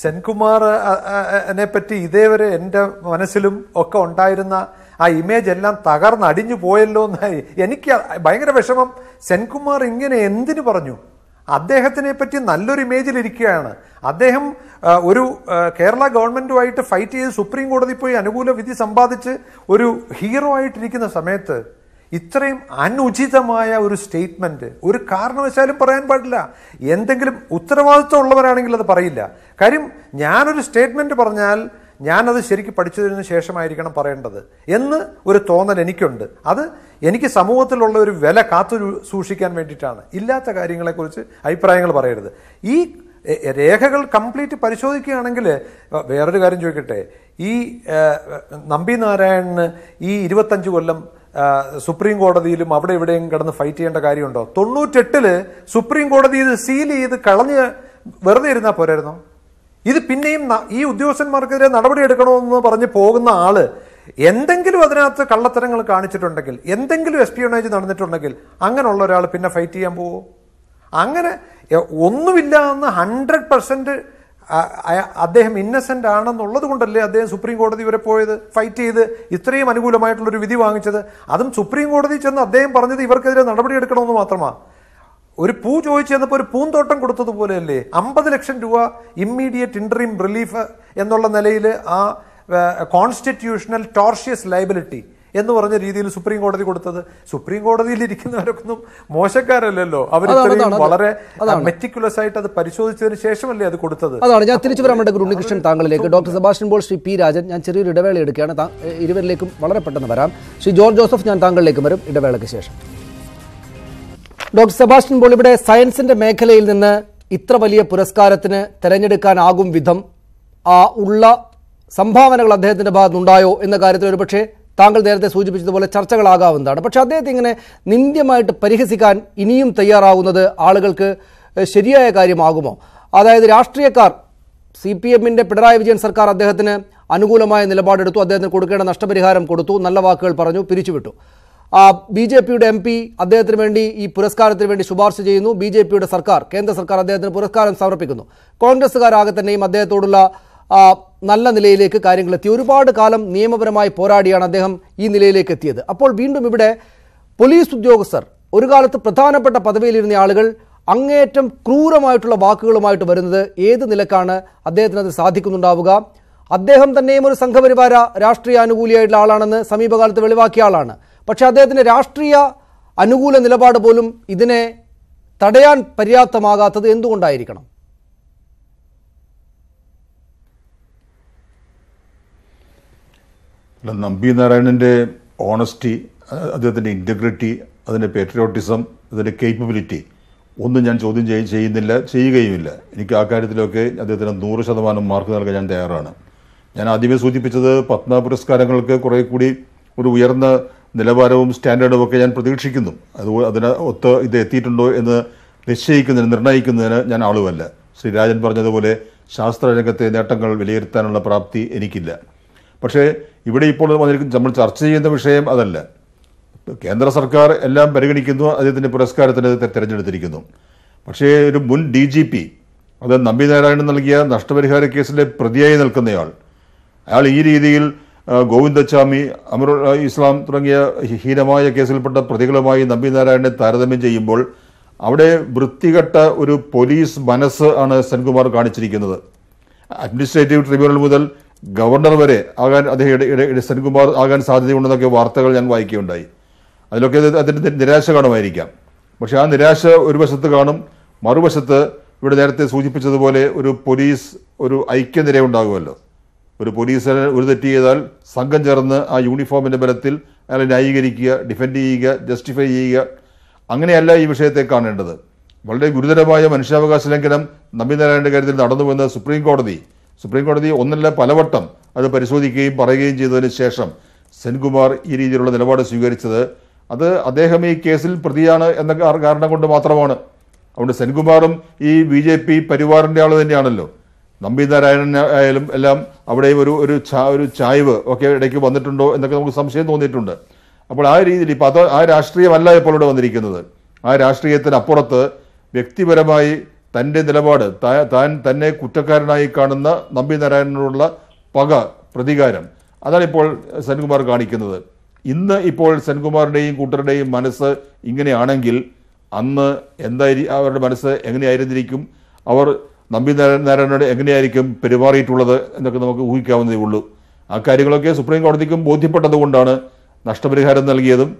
സെൻകുമാറിനെ പറ്റി ഇതേവരെ എൻ്റെ മനസ്സിലും ഒക്കെ ഉണ്ടായിരുന്ന ആ ഇമേജ് എല്ലാം തകർന്നടിഞ്ഞു പോയല്ലോ എന്നായി എനിക്ക് ഭയങ്കര വിഷമം. സെൻകുമാർ ഇങ്ങനെ എന്തിനു പറഞ്ഞു? അദ്ദേഹത്തിനെ പറ്റി നല്ലൊരു ഇമേജിലിരിക്കുകയാണ്. അദ്ദേഹം ഒരു കേരള ഗവൺമെന്റുമായിട്ട് ഫൈറ്റ് ചെയ്ത് സുപ്രീം കോടതി പോയി അനുകൂല വിധി സമ്പാദിച്ച് ഒരു ഹീറോ ആയിട്ടിരിക്കുന്ന സമയത്ത് ഇത്രയും അനുചിതമായ ഒരു സ്റ്റേറ്റ്മെന്റ് ഒരു കാരണവശാലും പറയാൻ പാടില്ല. എന്തെങ്കിലും ഉത്തരവാദിത്വം ഉള്ളവരാണെങ്കിൽ അത് പറയില്ല. കാര്യം ഞാനൊരു സ്റ്റേറ്റ്മെന്റ് പറഞ്ഞാൽ ഞാനത് ശരിക്കും പഠിച്ചതിന് ശേഷമായിരിക്കണം പറയേണ്ടത് എന്ന് ഒരു തോന്നൽ എനിക്കുണ്ട്. അത് എനിക്ക് സമൂഹത്തിലുള്ള ഒരു വില കാത്തു സൂക്ഷിക്കാൻ വേണ്ടിയിട്ടാണ്. ഇല്ലാത്ത കാര്യങ്ങളെക്കുറിച്ച് അഭിപ്രായങ്ങൾ പറയരുത്. ഈ രേഖകൾ കംപ്ലീറ്റ് പരിശോധിക്കുകയാണെങ്കിൽ വേറൊരു കാര്യം ചോദിക്കട്ടെ, ഈ നമ്പി നാരായണന് ഈ 25 കൊല്ലം സുപ്രീം കോടതിയിലും അവിടെ ഇവിടെയും കിടന്ന് ഫൈറ്റ് ചെയ്യേണ്ട കാര്യമുണ്ടോ? 98 സുപ്രീം കോടതി ഇത് സീൽ ചെയ്ത് കളഞ്ഞ് വെറുതെ ഇരുന്നാൽ പോരായിരുന്നോ? ഇത് പിന്നെയും ഈ ഉദ്യോഗസ്ഥന്മാർക്കെതിരെ നടപടി എടുക്കണമെന്ന് പറഞ്ഞ് പോകുന്ന ആള് എന്തെങ്കിലും അതിനകത്ത് കള്ളത്തരങ്ങൾ കാണിച്ചിട്ടുണ്ടെങ്കിൽ, എന്തെങ്കിലും എസ്പിയോണേജ് നടന്നിട്ടുണ്ടെങ്കിൽ അങ്ങനെയുള്ള ഒരാൾ പിന്നെ ഫൈറ്റ് ചെയ്യാൻ പോവോ? അങ്ങനെ ഒന്നുമില്ല എന്ന് 100% അദ്ദേഹം ഇന്നസെന്റ് ആണെന്നുള്ളത് കൊണ്ടല്ലേ അദ്ദേഹം സുപ്രീം കോടതി വരെ പോയത്, ഫൈറ്റ് ചെയ്ത് ഇത്രയും അനുകൂലമായിട്ടുള്ളൊരു വിധി വാങ്ങിച്ചത്. അതും സുപ്രീം കോടതി ചെന്ന് അദ്ദേഹം പറഞ്ഞത് ഇവർക്കെതിരെ നടപടി എടുക്കണമെന്ന് മാത്രമാണ്. ഒരു പൂ ചോദിച്ചു ചെന്നപ്പോൾ ഒരു പൂന്തോട്ടം കൊടുത്തതുപോലെയല്ലേ 50 ലക്ഷം രൂപ ഇമ്മീഡിയറ്റ് ഇന്ററിം റിലീഫ് എന്നുള്ള നിലയിൽ ആ കോൺസ്റ്റിറ്റ്യൂഷണൽ ടോർഷ്യസ് ലയബിലിറ്റി എന്ന് പറഞ്ഞ രീതിയിൽ സുപ്രീം കോടതി കൊടുത്തത്. സുപ്രീം കോടതിയിൽ ഇരിക്കുന്നവരൊന്നും മോശക്കാരല്ലല്ലോ, അവർ വളരെ മെറ്റിക്കുലസ് ആയിട്ട് അത് പരിശോധിച്ചതിന് ശേഷമല്ലേ അത് കൊടുത്തത്. അതാണ് ഞാൻ തിരിച്ചു വരാൻ വേണ്ടി ഉണ്ണികൃഷ്ണൻ താങ്കളിലേക്ക്. Doctor Sebastian Paul, Shri P Rajan, ഞാൻ ചെറിയൊരു ഇടവേള എടുക്കുകയാണ്. ഇരുവരിലേക്കും വളരെ പെട്ടെന്ന് വരാം. ശ്രീ ജോർജ് ജോസഫ്, ഞാൻ താങ്കളിലേക്ക് വരും ഇടവേളയ്ക്ക് ശേഷം. ഡോക്ടർ സെബാസ്റ്റ്യൻ പോൾ, ഇവിടെ സയൻസിന്റെ മേഖലയിൽ നിന്ന് ഇത്ര വലിയ പുരസ്കാരത്തിന് തെരഞ്ഞെടുക്കാനാകും വിധം ഉള്ള സംഭാവനകൾ അദ്ദേഹത്തിന്റെ ഭാഗത്തുനിന്നുണ്ടായോ എന്ന കാര്യത്തിൽ ഒരുപക്ഷെ താങ്കൾ നേരത്തെ സൂചിപ്പിച്ചതുപോലെ ചർച്ചകളാകാവുന്നതാണ്. പക്ഷെ അദ്ദേഹത്തെ ഇങ്ങനെ നിന്ദ്യമായിട്ട് പരിഹസിക്കാൻ ഇനിയും തയ്യാറാവുന്നത് ആളുകൾക്ക് ശരിയായ കാര്യമാകുമോ? അതായത് രാഷ്ട്രീയക്കാർ, CPMന്റെ പിണറായി വിജയൻ സർക്കാർ അദ്ദേഹത്തിന് അനുകൂലമായ നിലപാടെടുത്തു, അദ്ദേഹത്തിന് കൊടുക്കേണ്ട നഷ്ടപരിഹാരം കൊടുത്തു, നല്ല വാക്കുകൾ പറഞ്ഞു, പിരിച്ചുവിട്ടു. BJPയുടെ MP അദ്ദേഹത്തിന് വേണ്ടി ഈ പുരസ്കാരത്തിന് വേണ്ടി ശുപാർശ ചെയ്യുന്നു. BJPയുടെ സർക്കാർ, കേന്ദ്ര സർക്കാർ അദ്ദേഹത്തിന് പുരസ്കാരം സമർപ്പിക്കുന്നു. കോൺഗ്രസ്സുകാരാകെ തന്നെയും അദ്ദേഹത്തോടുള്ള നല്ല നിലയിലേക്ക് കാര്യങ്ങളെത്തി. ഒരുപാട് കാലം നിയമപരമായി പോരാടിയാണ് അദ്ദേഹം ഈ നിലയിലേക്ക് എത്തിയത്. അപ്പോൾ വീണ്ടും ഇവിടെ പോലീസ് ഉദ്യോഗസ്ഥർ, ഒരു കാലത്ത് പ്രധാനപ്പെട്ട പദവിയിലിരുന്ന ആളുകൾ അങ്ങേയറ്റം ക്രൂരമായിട്ടുള്ള വാക്കുകളുമായിട്ട് വരുന്നത് ഏത് നിലക്കാണ് അദ്ദേഹത്തിന് അത് സാധിക്കുന്നുണ്ടാവുക? അദ്ദേഹം തന്നെയും ഒരു സംഘപരിവാര രാഷ്ട്രീയ അനുകൂലിയായിട്ടുള്ള ആളാണെന്ന് സമീപകാലത്ത് വെളിവാക്കിയ ആളാണ്. പക്ഷെ അദ്ദേഹത്തിൻ്റെ രാഷ്ട്രീയ അനുകൂല നിലപാട് പോലും ഇതിനെ തടയാൻ പര്യാപ്തമാകാത്തത് എന്തുകൊണ്ടായിരിക്കണം? നമ്പി നാരായണൻ്റെ ഓണസ്റ്റി, അദ്ദേഹത്തിൻ്റെ ഇൻറ്റഗ്രിറ്റി, അതിൻ്റെ പേട്രിയോട്ടിസം, അതിൻ്റെ കേപ്പബിലിറ്റി ഒന്നും ഞാൻ ചോദ്യം ചെയ്യുകയുമില്ല. എനിക്ക് ആ കാര്യത്തിലൊക്കെ അദ്ദേഹത്തിന് 100% മാർക്ക് നൽകാൻ ഞാൻ തയ്യാറാണ്. ഞാൻ ആദ്യമേ സൂചിപ്പിച്ചത് പത്മ പുരസ്കാരങ്ങൾക്ക് കുറെ കൂടി ഒരു ഉയർന്ന നിലവാരവും സ്റ്റാൻഡേർഡും ഒക്കെ ഞാൻ പ്രതീക്ഷിക്കുന്നു. അതിന് ഒത്ത് ഇത് എത്തിയിട്ടുണ്ടോ എന്ന് നിർണ്ണയിക്കുന്നതിന് ഞാൻ ആളുമല്ല. ശ്രീ രാജൻ പറഞ്ഞതുപോലെ ശാസ്ത്രരംഗത്തെ നേട്ടങ്ങൾ വിലയിരുത്താനുള്ള പ്രാപ്തി എനിക്കില്ല. പക്ഷേ ഇവിടെ ഇപ്പോൾ നമ്മൾ ചർച്ച ചെയ്യുന്ന വിഷയം അതല്ല. കേന്ദ്ര സർക്കാർ എല്ലാം പരിഗണിക്കുന്നു, അദ്ദേഹത്തിൻ്റെ പുരസ്കാരത്തിന് തിരഞ്ഞെടുത്തിരിക്കുന്നു. പക്ഷേ ഒരു മുൻ DGP, അത് നമ്പി നാരായണൻ നൽകിയ നഷ്ടപരിഹാര കേസിലെ പ്രതിയായി നിൽക്കുന്നയാൾ, അയാൾ ഈ രീതിയിൽ ഗോവിന്ദച്ചാമി, അമറുൽ ഇസ്ലാം തുടങ്ങിയ ഹീനമായ കേസിൽപ്പെട്ട പ്രതികളുമായി നമ്പി നാരായണനെ താരതമ്യം ചെയ്യുമ്പോൾ അവിടെ വൃത്തികെട്ട ഒരു പോലീസ് മനസ്സ് ആണ് സെൻകുമാർ കാണിച്ചിരിക്കുന്നത്. അഡ്മിനിസ്ട്രേറ്റീവ് ട്രിബ്യൂണൽ മുതൽ ഗവർണർ വരെ ആകാൻ സെൻകുമാർ ആകാൻ സാധ്യതയുണ്ടെന്നൊക്കെ വാർത്തകൾ ഞാൻ വായിക്കുകയുണ്ടായി. അതിലൊക്കെ അതിൻ്റെ നിരാശ കാണുമായിരിക്കാം. പക്ഷെ ആ നിരാശ ഒരു വശത്ത് കാണും, മറുവശത്ത് ഇവിടെ നേരത്തെ സൂചിപ്പിച്ചതുപോലെ ഒരു ഐക്യനിര ഉണ്ടാകുമല്ലോ. ഒരു പോലീസിന് ഒരു തെറ്റ് ചെയ്താൽ സംഘം ചേർന്ന് ആ യൂണിഫോമിന്റെ ബലത്തിൽ അയാളെ ന്യായീകരിക്കുക, ഡിഫെൻഡ് ചെയ്യുക, ജസ്റ്റിഫൈ ചെയ്യുക. അങ്ങനെയല്ല ഈ വിഷയത്തെ കാണേണ്ടത്. വളരെ ഗുരുതരമായ മനുഷ്യാവകാശ ലംഘനം നമ്പി നാരായണന്റെ കാര്യത്തിൽ നടന്നുവെന്ന് സുപ്രീം കോടതി ഒന്നല്ല പലവട്ടം അത് പരിശോധിക്കുകയും പറയുകയും ചെയ്തതിന് ശേഷം സെൻകുമാർ ഈ രീതിയിലുള്ള നിലപാട് സ്വീകരിച്ചത് അത് അദ്ദേഹം ഈ കേസിൽ പ്രതിയാണ് എന്ന കാരണം കൊണ്ട് മാത്രമാണ്. അതുകൊണ്ട് സെൻകുമാറും ഈ BJP പരിവാറിന്റെ ആൾ തന്നെയാണല്ലോ. നമ്പി നാരായണൻ ആയാലും എല്ലാം അവിടെയും ഒരു ചായ്വ് ഒക്കെ ഇടയ്ക്ക് വന്നിട്ടുണ്ടോ എന്നൊക്കെ നമുക്ക് സംശയം തോന്നിയിട്ടുണ്ട്. അപ്പോൾ ആ രീതിയിൽ ഇപ്പം ആ രാഷ്ട്രീയമല്ല ഇപ്പോൾ ഇവിടെ വന്നിരിക്കുന്നത്. ആ രാഷ്ട്രീയത്തിനപ്പുറത്ത് വ്യക്തിപരമായി തൻ്റെ നിലപാട്, തന്നെ കുറ്റക്കാരനായി കാണുന്ന നമ്പി നാരായണനോടുള്ള പ്രതികാരം, അതാണ് ഇപ്പോൾ സെൻകുമാർ കാണിക്കുന്നത്. ഇന്ന് ഇപ്പോൾ സെൻകുമാറിൻ്റെയും കൂട്ടരുടെയും മനസ്സ് ഇങ്ങനെയാണെങ്കിൽ അന്ന് അവരുടെ മനസ്സ് എങ്ങനെയായിരുന്നിരിക്കും, അവർ നമ്പി നാരായണനോട് എങ്ങനെയായിരിക്കും പെരുമാറിയിട്ടുള്ളത് എന്നൊക്കെ നമുക്ക് ഊഹിക്കാവുന്നതേ ഉള്ളൂ. ആ കാര്യങ്ങളൊക്കെ സുപ്രീം കോടതിക്കും ബോധ്യപ്പെട്ടതുകൊണ്ടാണ് നഷ്ടപരിഹാരം നൽകിയതും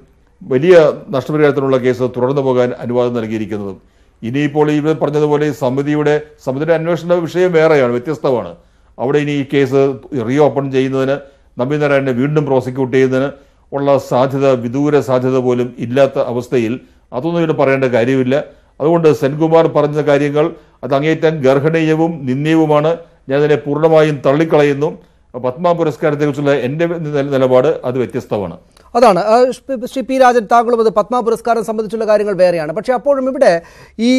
വലിയ നഷ്ടപരിഹാരത്തിനുള്ള കേസ് തുടർന്നു പോകാൻ അനുവാദം നൽകിയിരിക്കുന്നതും. ഇനിയിപ്പോൾ ഇവിടെ പറഞ്ഞതുപോലെ സമിതിയുടെ അന്വേഷണ വിഷയം വേറെയാണ്, വ്യത്യസ്തമാണ്. അവിടെ ഇനി ഈ കേസ് റീഓപ്പൺ ചെയ്യുന്നതിന്, നമ്പി നാരായണനെ വീണ്ടും പ്രോസിക്യൂട്ട് ചെയ്യുന്നതിന് ഉള്ള വിദൂര സാധ്യത പോലും ഇല്ലാത്ത അവസ്ഥയിൽ അതൊന്നും ഇവിടെ പറയേണ്ട കാര്യമില്ല. അതുകൊണ്ട് സെൻകുമാർ പറഞ്ഞ കാര്യങ്ങൾ അത് അങ്ങേയറ്റം ഗർഹണീയവും നിന്ദ്യവുമാണ്. ഞാൻ അതിനെ പൂർണ്ണമായും തള്ളിക്കളയുന്നു. പത്മ പുരസ്കാരത്തെക്കുറിച്ചുള്ള എൻ്റെ നിലപാട് അത് വ്യത്യസ്തമാണ്. അതാണ് ശ്രീ പി രാജൻ, താങ്കളും അത് പത്മ പുരസ്കാരം സംബന്ധിച്ചുള്ള കാര്യങ്ങൾ വേറെയാണ്. പക്ഷേ അപ്പോഴും ഇവിടെ ഈ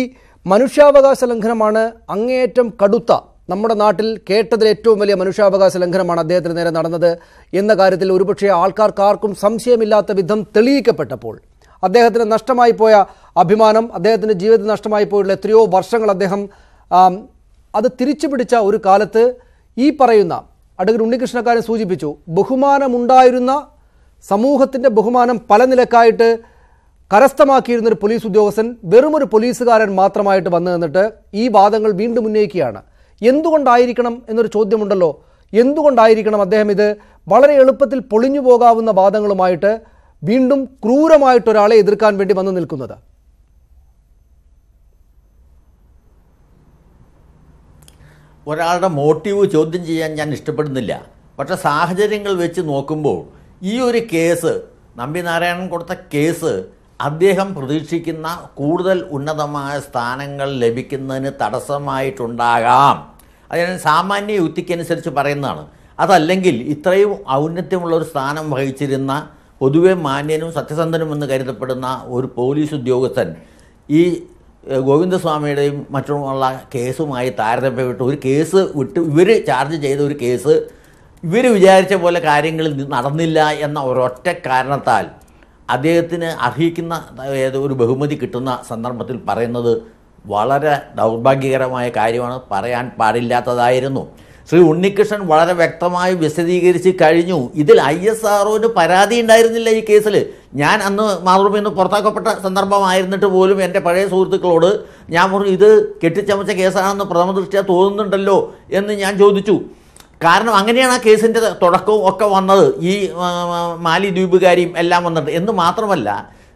മനുഷ്യാവകാശ ലംഘനമാണ് അങ്ങേയറ്റം കടുത്ത, നമ്മുടെ നാട്ടിൽ കേട്ടതിൽ ഏറ്റവും വലിയ മനുഷ്യാവകാശ ലംഘനമാണ് അദ്ദേഹത്തിന് നേരെ നടന്നത് എന്ന കാര്യത്തിൽ ഒരുപക്ഷെ ആൾക്കാർക്കാർക്കും സംശയമില്ലാത്ത വിധം തെളിയിക്കപ്പെട്ടപ്പോൾ അദ്ദേഹത്തിന് നഷ്ടമായി പോയ അഭിമാനം, അദ്ദേഹത്തിൻ്റെ ജീവിതം നഷ്ടമായി പോയുള്ള എത്രയോ വർഷങ്ങൾ അദ്ദേഹം അത് തിരിച്ചു പിടിച്ച ഒരു കാലത്ത് ഈ പറയുന്ന അഡ്വക്കേറ്റ് ഉണ്ണികൃഷ്ണക്കാരൻ സൂചിപ്പിച്ചു, ബഹുമാനമുണ്ടായിരുന്ന സമൂഹത്തിൻ്റെ ബഹുമാനം പല നിലക്കായിട്ട് കരസ്ഥമാക്കിയിരുന്നൊരു പോലീസ് ഉദ്യോഗസ്ഥൻ വെറുമൊരു പോലീസുകാരൻ മാത്രമായിട്ട് വന്നു നിന്നിട്ട് ഈ വാദങ്ങൾ വീണ്ടും ഉന്നയിക്കുകയാണ്. എന്തുകൊണ്ടായിരിക്കണം എന്നൊരു ചോദ്യമുണ്ടല്ലോ. എന്തുകൊണ്ടായിരിക്കണം അദ്ദേഹം ഇത് വളരെ എളുപ്പത്തിൽ പൊളിഞ്ഞു പോകാവുന്ന വാദങ്ങളുമായിട്ട് വീണ്ടും ക്രൂരമായിട്ടൊരാളെ എതിർക്കാൻ വേണ്ടി വന്നു നിൽക്കുന്നത്? ഒരാളുടെ മോട്ടീവ് ചോദ്യം ചെയ്യാൻ ഞാൻ ഇഷ്ടപ്പെടുന്നില്ല. പക്ഷേ സാഹചര്യങ്ങൾ വെച്ച് നോക്കുമ്പോൾ ഈ ഒരു കേസ്, നമ്പി നാരായണൻ കൊടുത്ത കേസ്, അദ്ദേഹം പ്രതീക്ഷിക്കുന്ന കൂടുതൽ ഉന്നതമായ സ്ഥാനങ്ങൾ ലഭിക്കുന്നതിന് തടസ്സമായിട്ടുണ്ടാകാം. അത് ഞാൻ സാമാന്യ യുക്തിക്കനുസരിച്ച് പറയുന്നതാണ്. അതല്ലെങ്കിൽ ഇത്രയും ഔന്നത്യമുള്ള ഒരു സ്ഥാനം വഹിച്ചിരുന്ന പൊതുവെ മാന്യനും സത്യസന്ധനും എന്ന് കരുതപ്പെടുന്ന ഒരു പോലീസ് ഉദ്യോഗസ്ഥൻ ഈ ഗോവിന്ദസ്വാമിയുടെയും മറ്റുമുള്ള കേസുമായി താരതമ്യപ്പെട്ട് ഒരു കേസ് ഇവർ ചാർജ് ചെയ്ത ഒരു കേസ് ഇവർ വിചാരിച്ച പോലെ കാര്യങ്ങളിൽ നടന്നില്ല എന്ന ഒരൊറ്റ കാരണത്താൽ അദ്ദേഹത്തിന് അർഹിക്കുന്ന ഒരു ബഹുമതി കിട്ടുന്ന സന്ദർഭത്തിൽ പറയുന്നത് വളരെ ദൗർഭാഗ്യകരമായ കാര്യമാണ്, പറയാൻ പാടില്ലാത്തതായിരുന്നു. ശ്രീ ഉണ്ണികൃഷ്ണൻ വളരെ വ്യക്തമായി വിശദീകരിച്ച് കഴിഞ്ഞു. ഇതിൽ ISROന് പരാതി ഉണ്ടായിരുന്നില്ല ഈ കേസിൽ. ഞാൻ അന്ന് മാതൃഭൂമിയിൽ നിന്ന് പുറത്താക്കപ്പെട്ട സന്ദർഭമായിരുന്നിട്ട് പോലും എൻ്റെ പഴയ സുഹൃത്തുക്കളോട് ഞാൻ പറഞ്ഞു, ഇത് കെട്ടിച്ചമച്ച കേസാണെന്ന് പ്രഥമ ദൃഷ്ട്യാ തോന്നുന്നുണ്ടല്ലോ എന്ന് ഞാൻ ചോദിച്ചു. കാരണം അങ്ങനെയാണ് ആ കേസിൻ്റെ തുടക്കവും ഒക്കെ വന്നത്, ഈ മാലി ദ്വീപുകാരിയും എല്ലാം വന്നിട്ട്. എന്ന് മാത്രമല്ല,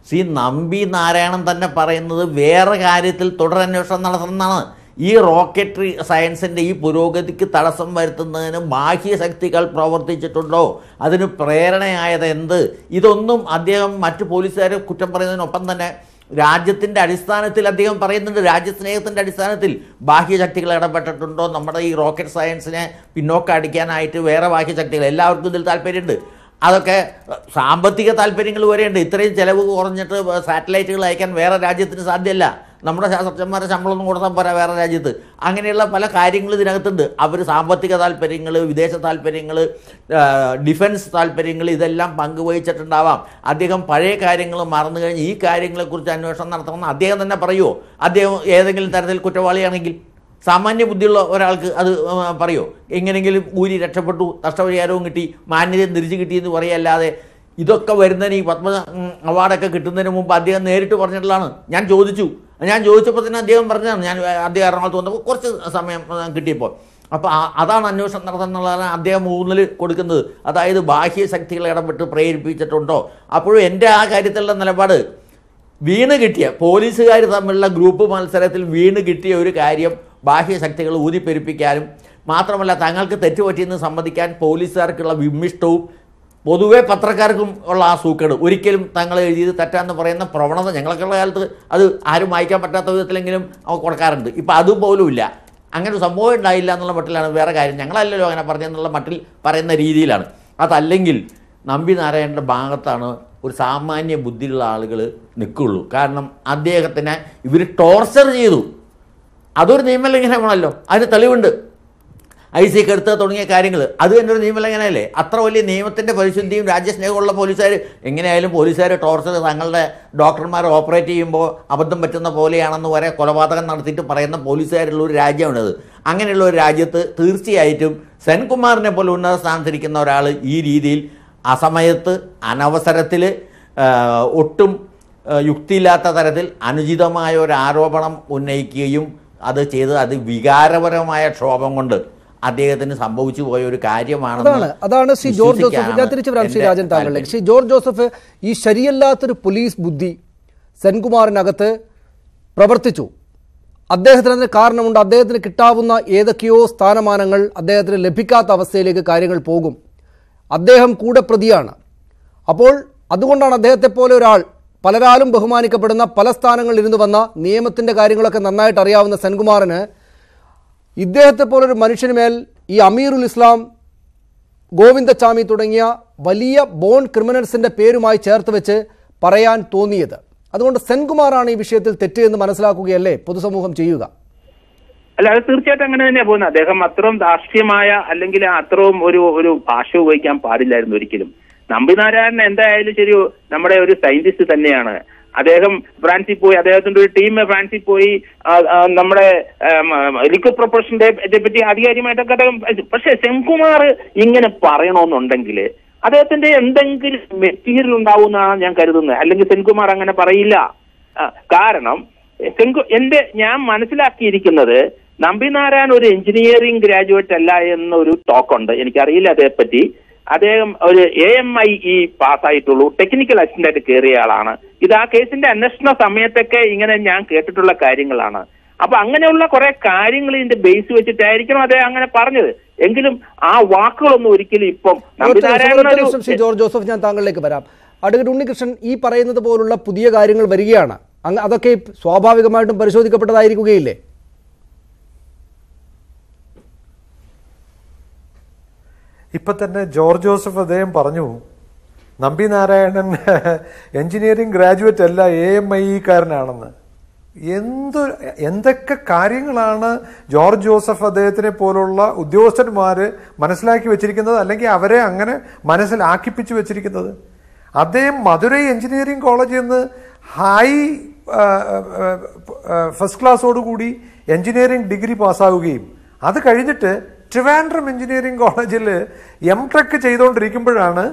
ശ്രീ നമ്പി നാരായണൻ തന്നെ പറയുന്നത് വേറെ കാര്യത്തിൽ തുടരന്വേഷണം നടത്തണമെന്നാണ്. ഈ റോക്കറ്ററി സയൻസിൻ്റെ ഈ പുരോഗതിക്ക് തടസ്സം വരുത്തുന്നതിന് ബാഹ്യശക്തികൾ പ്രവർത്തിച്ചിട്ടുണ്ടോ, അതിന് പ്രേരണയായത് എന്ത്, ഇതൊന്നും അദ്ദേഹം മറ്റു പോലീസുകാരെ കുറ്റം പറയുന്നതിനൊപ്പം തന്നെ രാജ്യത്തിൻ്റെ അടിസ്ഥാനത്തിൽ അദ്ദേഹം പറയുന്നുണ്ട്, രാജ്യസ്നേഹത്തിൻ്റെ അടിസ്ഥാനത്തിൽ ബാഹ്യശക്തികൾ ഇടപെട്ടിട്ടുണ്ടോ, നമ്മുടെ ഈ റോക്കറ്റ് സയൻസിനെ പിന്നോക്കം അടിക്കാനായിട്ട് വേറെ ബാഹ്യശക്തികൾ, എല്ലാവർക്കും ഇതിൽ താല്പര്യമുണ്ട്. അതൊക്കെ സാമ്പത്തിക താല്പര്യങ്ങൾ വരെയുണ്ട്. ഇത്രയും ചിലവ് കുറഞ്ഞിട്ട് സാറ്റലൈറ്റുകൾ അയക്കാൻ വേറെ രാജ്യത്തിന് സാധ്യമല്ല. നമ്മുടെ ശാസ്ത്രജ്ഞന്മാരെ ശമ്പളമൊന്നും കൊടുത്താൽ പോരാ വേറെ രാജ്യത്ത്. അങ്ങനെയുള്ള പല കാര്യങ്ങളും ഇതിനകത്തുണ്ട്. അവർ സാമ്പത്തിക താല്പര്യങ്ങൾ, വിദേശ താല്പര്യങ്ങൾ, ഡിഫൻസ് താല്പര്യങ്ങൾ ഇതെല്ലാം പങ്കുവഹിച്ചിട്ടുണ്ടാവാം. അദ്ദേഹം പഴയ കാര്യങ്ങൾ മറന്നു കഴിഞ്ഞ് ഈ കാര്യങ്ങളെക്കുറിച്ച് അന്വേഷണം നടത്തണമെന്ന് അദ്ദേഹം തന്നെ പറയുമോ? അദ്ദേഹം ഏതെങ്കിലും തരത്തിൽ കുറ്റവാളിയാണെങ്കിൽ സാമാന്യ ബുദ്ധിയുള്ള ഒരാൾക്ക് അത് പറയുമോ? എങ്ങനെയെങ്കിലും ഊരി രക്ഷപ്പെട്ടു, നഷ്ടപരിഹാരവും കിട്ടി, മാന്യതയും തിരിച്ചു കിട്ടിയെന്ന് പറയല്ലാതെ ഇതൊക്കെ വരുന്നതിന് ഈ പത്മ അവാർഡൊക്കെ കിട്ടുന്നതിന് മുമ്പ് അദ്ദേഹം നേരിട്ട് പറഞ്ഞിട്ടുള്ളതാണ്. ഞാൻ ചോദിച്ചപ്പോൾ തന്നെ അദ്ദേഹം പറഞ്ഞതാണ്. അദ്ദേഹം എറണാകുളത്ത് വന്നപ്പോൾ കുറച്ച് സമയം കിട്ടിയപ്പോൾ. അപ്പോൾ അതാണ് അന്വേഷണം നടത്തുന്നതാണ് അദ്ദേഹം ഊന്നൽ കൊടുക്കുന്നത്. അതായത് ബാഹ്യശക്തികളെ ഇടപെട്ട് പ്രേരിപ്പിച്ചിട്ടുണ്ടോ. അപ്പോഴും എൻ്റെ ആ കാര്യത്തിലുള്ള നിലപാട്, വീണ് കിട്ടിയ പോലീസുകാർ തമ്മിലുള്ള ഗ്രൂപ്പ് മത്സരത്തിൽ വീണ് കിട്ടിയ ഒരു കാര്യം ബാഹ്യശക്തികൾ ഊതിപ്പെരുപ്പിക്കാനും മാത്രമല്ല തങ്ങൾക്ക് തെറ്റുപറ്റിയെന്ന് സമ്മതിക്കാൻ പോലീസുകാർക്കുള്ള വിമ്മിഷ്ടവും പൊതുവെ പത്രക്കാർക്കും ഉള്ള ആ സൂക്കേട്, ഒരിക്കലും തങ്ങൾ എഴുതിയത് തെറ്റാന്ന് പറയുന്ന പ്രവണത ഞങ്ങൾക്കുള്ള കാലത്ത് അത് ആരും വായിക്കാൻ പറ്റാത്ത വിധത്തിലെങ്കിലും കൊടുക്കാറുണ്ട്. ഇപ്പം അതുപോലും ഇല്ല. അങ്ങനെ ഒരു സംഭവം ഉണ്ടായില്ല എന്നുള്ള മട്ടിലാണ്. വേറെ കാര്യം ഞങ്ങളല്ലല്ലോ അങ്ങനെ പറഞ്ഞെന്നുള്ള മട്ടിൽ പറയുന്ന രീതിയിലാണ്. അതല്ലെങ്കിൽ നമ്പി നാരായണൻ്റെ ഭാഗത്താണ് ഒരു സാമാന്യ ബുദ്ധിയുള്ള ആളുകൾ നിൽക്കുള്ളൂ. കാരണം അദ്ദേഹത്തിനെ ഇവർ ടോർച്ചർ ചെയ്തു. അതൊരു നിയമലംഘനമാണല്ലോ. അതിന് തെളിവുണ്ട്. IC കെടുത്തുക തുടങ്ങിയ കാര്യങ്ങൾ അത് തന്നെ ഒരു നിയമലംഘനമല്ലേ? അത്ര വലിയ നിയമത്തിൻ്റെ പരിശുദ്ധിയും രാജ്യസ്നേഹമുള്ള പോലീസുകാർ എങ്ങനെയായാലും പോലീസുകാർ ടോർച്ചർ തങ്ങളുടെ ഡോക്ടർമാർ ഓപ്പറേറ്റ് ചെയ്യുമ്പോൾ അബദ്ധം പറ്റുന്ന പോലെയാണെന്ന് വരെ കൊലപാതകം നടത്തിയിട്ട് പറയുന്ന പോലീസുകാരുള്ള ഒരു രാജ്യമാണിത്. അങ്ങനെയുള്ള ഒരു രാജ്യത്ത് തീർച്ചയായിട്ടും സെൻകുമാറിനെ പോലെ ഉന്നത സ്ഥാനത്തിരിക്കുന്ന ഒരാൾ ഈ രീതിയിൽ അസമയത്ത് അനവസരത്തിൽ ഒട്ടും യുക്തിയില്ലാത്ത തരത്തിൽ അനുചിതമായ ഒരു ആരോപണം ഉന്നയിക്കുകയും അത് ചെയ്ത് അത് വികാരപരമായ ക്ഷോഭം കൊണ്ട് അദ്ദേഹത്തിന് സംഭവിച്ചു പോയ ഒരു കാര്യമാണ്. അതാണ് ശ്രീ ജോർജ് ജോസഫ്. ഞാൻ തിരിച്ചു വരാം ശ്രീ രാജൻ താങ്കളിലേക്ക്. ശ്രീ ജോർജ് ജോസഫ്, ഈ ശരിയല്ലാത്തൊരു പോലീസ് ബുദ്ധി സെൻകുമാറിനകത്ത് പ്രവർത്തിച്ചു. അദ്ദേഹത്തിന് അതിന് കാരണമുണ്ട്. അദ്ദേഹത്തിന് കിട്ടാവുന്ന ഏതൊക്കെയോ സ്ഥാനമാനങ്ങൾ അദ്ദേഹത്തിന് ലഭിക്കാത്ത അവസ്ഥയിലേക്ക് കാര്യങ്ങൾ പോകും. അദ്ദേഹം കൂടെ പ്രതിയാണ്. അപ്പോൾ അതുകൊണ്ടാണ് അദ്ദേഹത്തെ പോലെ ഒരാൾ, പലരാലും ബഹുമാനിക്കപ്പെടുന്ന, പല സ്ഥാനങ്ങളിൽ ഇരുന്ന് വന്ന, നിയമത്തിൻ്റെ കാര്യങ്ങളൊക്കെ നന്നായിട്ട് അറിയാവുന്ന സെൻകുമാറിന് ഇദ്ദേഹത്തെ പോലൊരു മനുഷ്യനുമേൽ ഈ അമീറുൽ ഇസ്ലാം, ഗോവിന്ദച്ചാമി തുടങ്ങിയ വലിയ ബോൺ ക്രിമിനൽസിൻ്റെ പേരുമായി ചേർത്ത് വെച്ച് പറയാൻ തോന്നിയത്. അതുകൊണ്ട് സെൻകുമാറാണ് ഈ വിഷയത്തിൽ തെറ്റ് എന്ന് മനസ്സിലാക്കുകയല്ലേ പൊതുസമൂഹം ചെയ്യുക? അല്ല, അത് തീർച്ചയായിട്ടും അങ്ങനെ തന്നെയാണ് പോകുന്നത്. അദ്ദേഹം അത്രയും ധാർഷ്ട്യമായ അല്ലെങ്കിൽ അത്രയും ഒരു ഭാഷ ഉപയോഗിക്കാൻ പാടില്ലായിരുന്നു ഒരിക്കലും. നമ്പിനാരായണൻ എന്തായാലും ശരി നമ്മുടെ ഒരു സയന്റിസ്റ്റ് തന്നെയാണ്. അദ്ദേഹം ഫ്രാൻസിൽ പോയി, അദ്ദേഹത്തിന്റെ ഒരു ടീം ഫ്രാൻസിൽ പോയി നമ്മുടെ ലിക്വിഡ് പ്രൊപ്പൽഷന്റെ പറ്റി അധികാരിയുമായിട്ടൊക്കെ അദ്ദേഹം. പക്ഷെ സെൻകുമാർ ഇങ്ങനെ പറയണമെന്നുണ്ടെങ്കിൽ അദ്ദേഹത്തിന്റെ എന്തെങ്കിലും മെറ്റീരിയൽ ഉണ്ടാവുമെന്നാണ് ഞാൻ കരുതുന്നത്. അല്ലെങ്കിൽ സെൻകുമാർ അങ്ങനെ പറയില്ല. കാരണം ഞാൻ മനസ്സിലാക്കിയിരിക്കുന്നത് നമ്പിനാരായണൻ ഒരു എഞ്ചിനീയറിംഗ് ഗ്രാജുവേറ്റ് അല്ല എന്നൊരു ടോക്കുണ്ട്. എനിക്കറിയില്ല അതേപ്പറ്റി. അദ്ദേഹം ഒരു AMIE പാസ്സായിട്ടുള്ളൂ, ടെക്നിക്കൽ അസിസ്റ്റന്റായിട്ട് കയറിയ ആളാണ്. ഇത് ആ കേസിന്റെ അന്വേഷണ സമയത്തൊക്കെ ഇങ്ങനെ ഞാൻ കേട്ടിട്ടുള്ള കാര്യങ്ങളാണ്. അപ്പൊ അങ്ങനെയുള്ള കുറെ കാര്യങ്ങൾ ഇതിന്റെ ബേസ് വെച്ചിട്ടായിരിക്കണം അദ്ദേഹം അങ്ങനെ പറഞ്ഞത്. എങ്കിലും ആ വാക്കുകളൊന്നും ഒരിക്കലും ഇപ്പം ശ്രീ ജോർജ് ജോസഫ്, ഞാൻ താങ്കളിലേക്ക് വരാം. അഡ്വക്കേറ്റ് ഉണ്ണികൃഷ്ണൻ, ഈ പറയുന്നത് പോലുള്ള പുതിയ കാര്യങ്ങൾ വരികയാണ്. അതൊക്കെ സ്വാഭാവികമായിട്ടും പരിശോധിക്കപ്പെട്ടതായിരിക്കുകയില്ലേ? ഇപ്പൊ തന്നെ ജോർജ് ജോസഫ് അദ്ദേഹം പറഞ്ഞു നമ്പി നാരായണൻ എഞ്ചിനീയറിംഗ് ഗ്രാജുവേറ്റ് അല്ല, AMIE-കാരനാണെന്ന്. എന്തൊക്കെ കാര്യങ്ങളാണ് ജോർജ് ജോസഫ് അദ്ദേഹത്തിനെ പോലുള്ള ഉദ്യോഗസ്ഥന്മാർ മനസ്സിലാക്കി വെച്ചിരിക്കുന്നത്, അല്ലെങ്കിൽ അവരെ അങ്ങനെ മനസ്സിലാക്കിപ്പിച്ചു വെച്ചിരിക്കുന്നത്. അദ്ദേഹം മധുരൈ എഞ്ചിനീയറിംഗ് കോളേജിൽ നിന്ന് ഹൈ ഫസ്റ്റ് ക്ലാസ്സോടുകൂടി എഞ്ചിനീയറിംഗ് ഡിഗ്രി പാസ്സാവുകയും അത് കഴിഞ്ഞിട്ട് ട്രിവാൻഡ്രം എഞ്ചിനീയറിംഗ് കോളേജിൽ M.Tech ചെയ്തുകൊണ്ടിരിക്കുമ്പോഴാണ്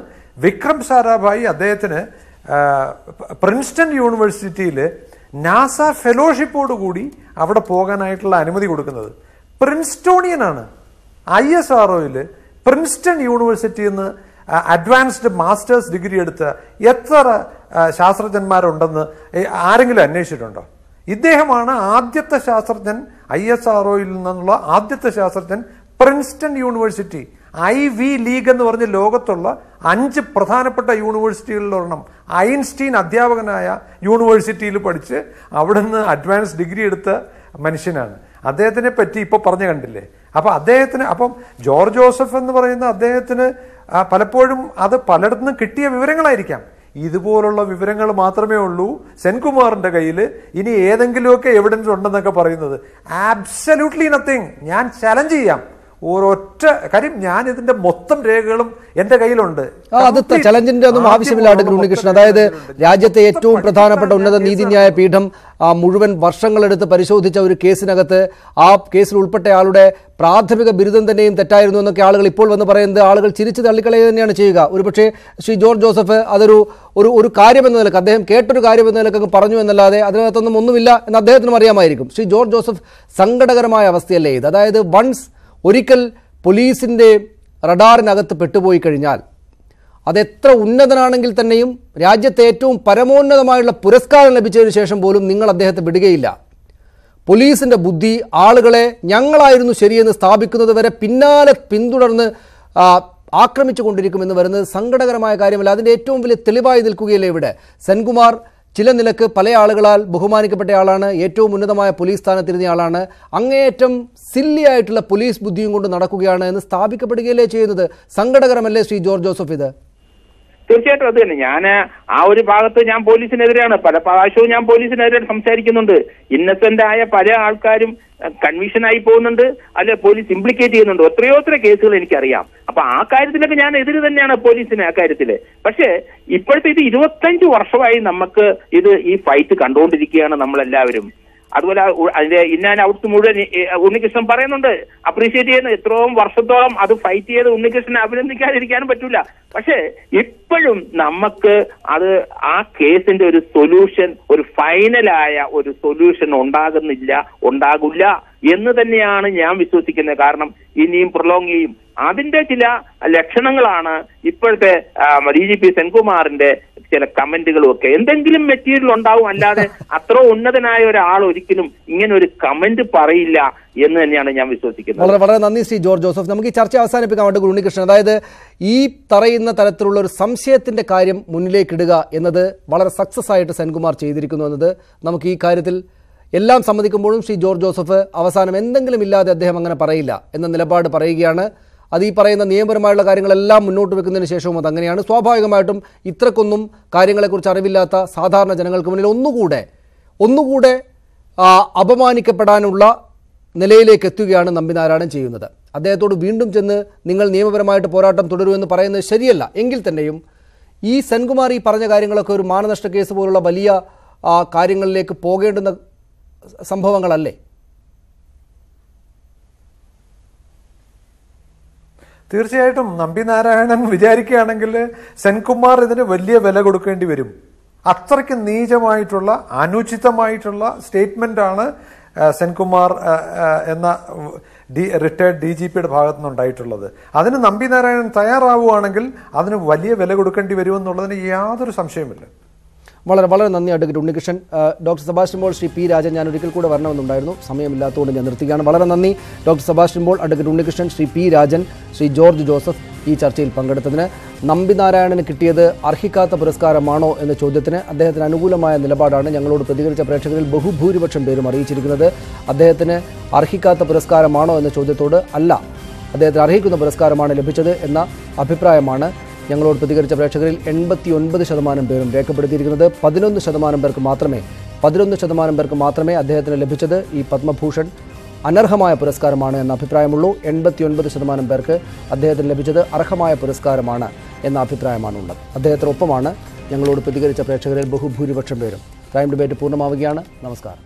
വിക്രം സാരാഭായി അദ്ദേഹത്തിന് പ്രിൻസ്റ്റൺ യൂണിവേഴ്സിറ്റിയിൽ നാസ ഫെലോഷിപ്പോടുകൂടി അവിടെ പോകാനായിട്ടുള്ള അനുമതി കൊടുക്കുന്നത്. പ്രിൻസ്റ്റോണിയനാണ്. ISROയിൽ പ്രിൻസ്റ്റൺ യൂണിവേഴ്സിറ്റിയിൽ നിന്ന് അഡ്വാൻസ്ഡ് മാസ്റ്റേഴ്സ് ഡിഗ്രി എടുത്ത എത്ര ശാസ്ത്രജ്ഞന്മാരുണ്ടെന്ന് ആരെങ്കിലും അന്വേഷിച്ചിട്ടുണ്ടോ? ഇദ്ദേഹമാണ് ആദ്യത്തെ ശാസ്ത്രജ്ഞൻ, ISROയിൽ നിന്നുള്ള ആദ്യത്തെ ശാസ്ത്രജ്ഞൻ പ്രിൻസ്റ്റൺ യൂണിവേഴ്സിറ്റി. IV ലീഗ് എന്ന് പറഞ്ഞ് ലോകത്തുള്ള 5 പ്രധാനപ്പെട്ട യൂണിവേഴ്സിറ്റികളിലൊരെണ്ണം ഐൻസ്റ്റീൻ അധ്യാപകനായ യൂണിവേഴ്സിറ്റിയിൽ പഠിച്ച് അവിടുന്ന് അഡ്വാൻസ് ഡിഗ്രി എടുത്ത മനുഷ്യനാണ്. അദ്ദേഹത്തിനെ പറ്റി ഇപ്പോൾ പറഞ്ഞു കണ്ടില്ലേ. അപ്പം ജോർജ് ജോസഫ് എന്ന് പറയുന്ന അദ്ദേഹത്തിന് പലപ്പോഴും അത് പലയിടത്തുനിന്നും കിട്ടിയ വിവരങ്ങളായിരിക്കാം. ഇതുപോലുള്ള വിവരങ്ങൾ മാത്രമേ ഉള്ളൂ സെൻകുമാറിന്റെ കയ്യിൽ. ഇനി ഏതെങ്കിലുമൊക്കെ എവിഡൻസ് ഉണ്ടെന്നൊക്കെ പറയുന്നത് ആബ്സല്യൂട്ട്ലി നത്തിങ്. ഞാൻ ചലഞ്ച് ചെയ്യാം, ഒരൊറ്റ കാര്യം, ഞാൻ ഇതിന്റെ മൊത്തം രേഖകളും എന്റെ കയ്യിലുണ്ട്. അത് ചലഞ്ചിന്റെ ഒന്നും ആവശ്യമില്ല അഡ്വക്കേറ്റ് ഉണ്ണികൃഷ്ണൻ. അതായത് രാജ്യത്തെ ഏറ്റവും പ്രധാനപ്പെട്ട ഉന്നത നീതിന്യായ പീഠം മുഴുവൻ വർഷങ്ങളെടുത്ത് പരിശോധിച്ച ഒരു കേസിനകത്ത് ആ കേസിൽ ഉൾപ്പെട്ടയാളുടെ പ്രാഥമിക ബിരുദം തന്നെയും തെറ്റായിരുന്നു എന്നൊക്കെ ആളുകൾ ഇപ്പോൾ വന്ന് പറയുന്നത് ആളുകൾ ചിരിച്ച് തള്ളിക്കളയുക തന്നെയാണ് ചെയ്യുക. ഒരുപക്ഷെ ശ്രീ ജോർജ് ജോസഫ് അതൊരു ഒരു കാര്യമെന്ന നിലക്ക്, അദ്ദേഹം കേട്ടൊരു കാര്യമെന്ന നിലക്ക് പറഞ്ഞു എന്നല്ലാതെ അതിനകത്തൊന്നും ഒന്നുമില്ല എന്ന് അദ്ദേഹത്തിനും അറിയാമായിരിക്കും. ശ്രീ ജോർജ് ജോസഫ്, സങ്കടകരമായ അവസ്ഥയല്ലേ ഇത്? അതായത് ഒരിക്കൽ പോലീസിൻ്റെ റഡാറിനകത്ത് പെട്ടുപോയി കഴിഞ്ഞാൽ അതെത്ര ഉന്നതനാണെങ്കിൽ തന്നെയും രാജ്യത്തെ ഏറ്റവും പരമോന്നതമായുള്ള പുരസ്കാരം ലഭിച്ചതിന് ശേഷം പോലും നിങ്ങൾ അദ്ദേഹത്തെ വിടുകയില്ല. പോലീസിൻ്റെ ബുദ്ധി ആളുകളെ ഞങ്ങളായിരുന്നു ശരിയെന്ന് സ്ഥാപിക്കുന്നത് വരെ പിന്തുടർന്ന് ആക്രമിച്ചു കൊണ്ടിരിക്കുമെന്ന് വരുന്നത് സങ്കടകരമായ കാര്യമല്ല. അതിൻ്റെ ഏറ്റവും വലിയ തെളിവായി നിൽക്കുകയല്ലേ ഇവിടെ. സെൻകുമാർ ചില നിലക്ക് പല ആളുകളാൽ ബഹുമാനിക്കപ്പെട്ട ആളാണ്, ഏറ്റവും ഉന്നതമായ പോലീസ് സ്ഥാനത്തിരുന്ന ആളാണ്. അങ്ങേയറ്റം സില്ലിയായിട്ടുള്ള പോലീസ് ബുദ്ധിയും കൊണ്ട് നടക്കുകയാണ് എന്ന് സ്ഥാപിക്കപ്പെടുകയല്ലേ ചെയ്യുന്നത്. സങ്കടകരമല്ലേ ശ്രീ ജോർജ് ജോസഫ് ഇത്? തീർച്ചയായിട്ടും അത് തന്നെ. ഞാൻ ആ ഒരു ഭാഗത്ത് ഞാൻ പോലീസിനെതിരെയാണ്, പല പ്രാവശ്യവും ഞാൻ പോലീസിനെതിരെ സംസാരിക്കുന്നുണ്ട്. ഇന്നസെന്റ് ആയ പല ആൾക്കാരും കൺവിഷനായി പോകുന്നുണ്ട്, അല്ലെ പോലീസ് ഇംപ്ലിക്കേറ്റ് ചെയ്യുന്നുണ്ട്. എത്രയോ കേസുകൾ എനിക്കറിയാം. അപ്പൊ ആ കാര്യത്തിലൊക്കെ ഞാൻ എതിര് തന്നെയാണ് പോലീസിന് ആ കാര്യത്തില്. പക്ഷേ ഇപ്പോഴത്തെ ഇത് 25 വർഷമായി നമുക്ക് ഈ ഫൈറ്റ് കണ്ടുകൊണ്ടിരിക്കുകയാണ് നമ്മളെല്ലാവരും. അതുപോലെ അതിന്റെ ഇന്നാൻ ഔട്ട്സ് മുഴുവൻ ഉണ്ണികൃഷ്ണൻ പറയുന്നുണ്ട്, അപ്രീഷിയേറ്റ് ചെയ്യുന്നു. എത്രയും വർഷത്തോളം അത് ഫൈറ്റ് ചെയ്ത് ഉണ്ണികൃഷ്ണനെ അഭിനന്ദിക്കാതിരിക്കാനും പറ്റൂല. പക്ഷേ ഇപ്പോഴും നമുക്ക് ആ കേസിന്റെ ഒരു സൊല്യൂഷൻ, ഒരു ഫൈനലായ ഒരു സൊല്യൂഷൻ ഉണ്ടാകില്ല എന്ന് തന്നെയാണ് ഞാൻ വിശ്വസിക്കുന്നത്. കാരണം ഇനിയും പ്രൊലോങ് ചെയ്യും. അതിന്റെ ചില ലക്ഷണങ്ങളാണ് ഇപ്പോഴത്തെ DGP സെൻകുമാറിന്റെ ചില കമന്റുകളും ഒക്കെ. എന്തെങ്കിലും മെറ്റീരിയൽ ഉണ്ടാവും, അല്ലാതെ അത്ര ഉന്നതനായ ഒരാൾ ഒരിക്കലും ഇങ്ങനെ ഒരു കമന്റ് പറയില്ല എന്ന് തന്നെയാണ് ഞാൻ വിശ്വസിക്കുന്നത്. വളരെ വളരെ നന്ദി ശ്രീ ജോർജ് ജോസഫ്. നമുക്ക് ഈ ചർച്ച അവസാനിപ്പിക്കാൻ വേണ്ടി ഉണ്ണികൃഷ്ണൻ, അതായത് ഈ പറയുന്ന തരത്തിലുള്ള ഒരു സംശയത്തിന്റെ കാര്യം മുന്നിലേക്കിടുക എന്നത് വളരെ സക്സസ് ആയിട്ട് സെൻകുമാർ ചെയ്തിരിക്കുന്നു എന്നത് നമുക്ക് ഈ കാര്യത്തിൽ എല്ലാം സമ്മതിക്കുമ്പോഴും ശ്രീ ജോർജ് ജോസഫ് അവസാനം എന്തെങ്കിലും ഇല്ലാതെ അദ്ദേഹം അങ്ങനെ പറയില്ല എന്ന നിലപാട് പറയുകയാണ്. അത് ഈ പറയുന്ന നിയമപരമായുള്ള കാര്യങ്ങളെല്ലാം മുന്നോട്ട് വെക്കുന്നതിന് ശേഷവും അതങ്ങനെയാണ്. സ്വാഭാവികമായിട്ടും ഇത്രക്കൊന്നും കാര്യങ്ങളെക്കുറിച്ച് അറിവില്ലാത്ത സാധാരണ ജനങ്ങൾക്ക് മുന്നിൽ ഒന്നുകൂടെ അപമാനിക്കപ്പെടാനുള്ള നിലയിലേക്ക് എത്തുകയാണ് നമ്പിനാരായണൻ ചെയ്യുന്നത്. അദ്ദേഹത്തോട് വീണ്ടും ചെന്ന് നിങ്ങൾ നിയമപരമായിട്ട് പോരാട്ടം തുടരുമെന്ന് പറയുന്നത് ശരിയല്ല. എങ്കിൽ തന്നെയും ഈ സെൻകുമാർ ഈ പറഞ്ഞ കാര്യങ്ങളൊക്കെ ഒരു മാനനഷ്ട കേസ് പോലുള്ള വലിയ കാര്യങ്ങളിലേക്ക് പോകേണ്ടുന്ന സംഭവങ്ങളല്ലേ? തീർച്ചയായിട്ടും നമ്പിനാരായണൻ വിചാരിക്കുകയാണെങ്കിൽ സെൻകുമാർ ഇതിന് വലിയ വില കൊടുക്കേണ്ടി വരും. അത്രയ്ക്ക് നീചമായിട്ടുള്ള അനുചിതമായിട്ടുള്ള സ്റ്റേറ്റ്മെന്റാണ് സെൻകുമാർ എന്ന റിട്ടയർഡ് DGPയുടെ ഭാഗത്തു നിന്നുണ്ടായിട്ടുള്ളത്. അതിന് നമ്പിനാരായണൻ തയ്യാറാവുകയാണെങ്കിൽ അതിന് വലിയ വില കൊടുക്കേണ്ടി വരുമെന്നുള്ളതിന് യാതൊരു സംശയമില്ല. വളരെ വളരെ നന്ദി advocate Unnikrishnan. Doctor Sebastian Paul, Shri P. Rajan, ഞാൻ ഒരിക്കൽ കൂടെ വരണമെന്നുണ്ടായിരുന്നു, സമയമില്ലാത്തതുകൊണ്ട് ഞാൻ നിർത്തുകയാണ്. വളരെ നന്ദി doctor Sebastian Paul, advocate Unnikrishnan, Shri P. Rajan, Shri George Joseph ഈ ചർച്ചയിൽ പങ്കെടുത്തതിന്. നമ്പിനാരായണന് കിട്ടിയത് അർഹിക്കാത്ത പുരസ്കാരമാണോ എന്ന ചോദ്യത്തിന് അദ്ദേഹത്തിന് അനുകൂലമായ നിലപാടാണ് ഞങ്ങളോട് പ്രതികരിച്ച പ്രേക്ഷകരിൽ ബഹുഭൂരിപക്ഷം പേരും അറിയിച്ചിരിക്കുന്നത്. അദ്ദേഹത്തിന് അർഹിക്കാത്ത പുരസ്കാരമാണോ എന്ന ചോദ്യത്തോട് അല്ല, അദ്ദേഹത്തിന് അർഹിക്കുന്ന പുരസ്കാരമാണ് ലഭിച്ചത് എന്ന അഭിപ്രായമാണ് ഞങ്ങളോട് പ്രതികരിച്ച പ്രേക്ഷകരിൽ 89% പേരും രേഖപ്പെടുത്തിയിരിക്കുന്നത്. 11% പേർക്ക് മാത്രമേ അദ്ദേഹത്തിന് ലഭിച്ചത് ഈ പത്മഭൂഷൺ അനർഹമായ പുരസ്കാരമാണ് എന്ന അഭിപ്രായമുള്ളൂ. 89% പേർക്ക് അദ്ദേഹത്തിന് ലഭിച്ചത് അർഹമായ പുരസ്കാരമാണ് എന്ന അഭിപ്രായമാണുള്ളത്. അദ്ദേഹത്തിനൊപ്പമാണ് ഞങ്ങളോട് പ്രതികരിച്ച പ്രേക്ഷകരിൽ ബഹുഭൂരിപക്ഷം പേരും. ക്രൈം ഡിബേറ്റ് പൂർണ്ണമാവുകയാണ്. നമസ്കാരം.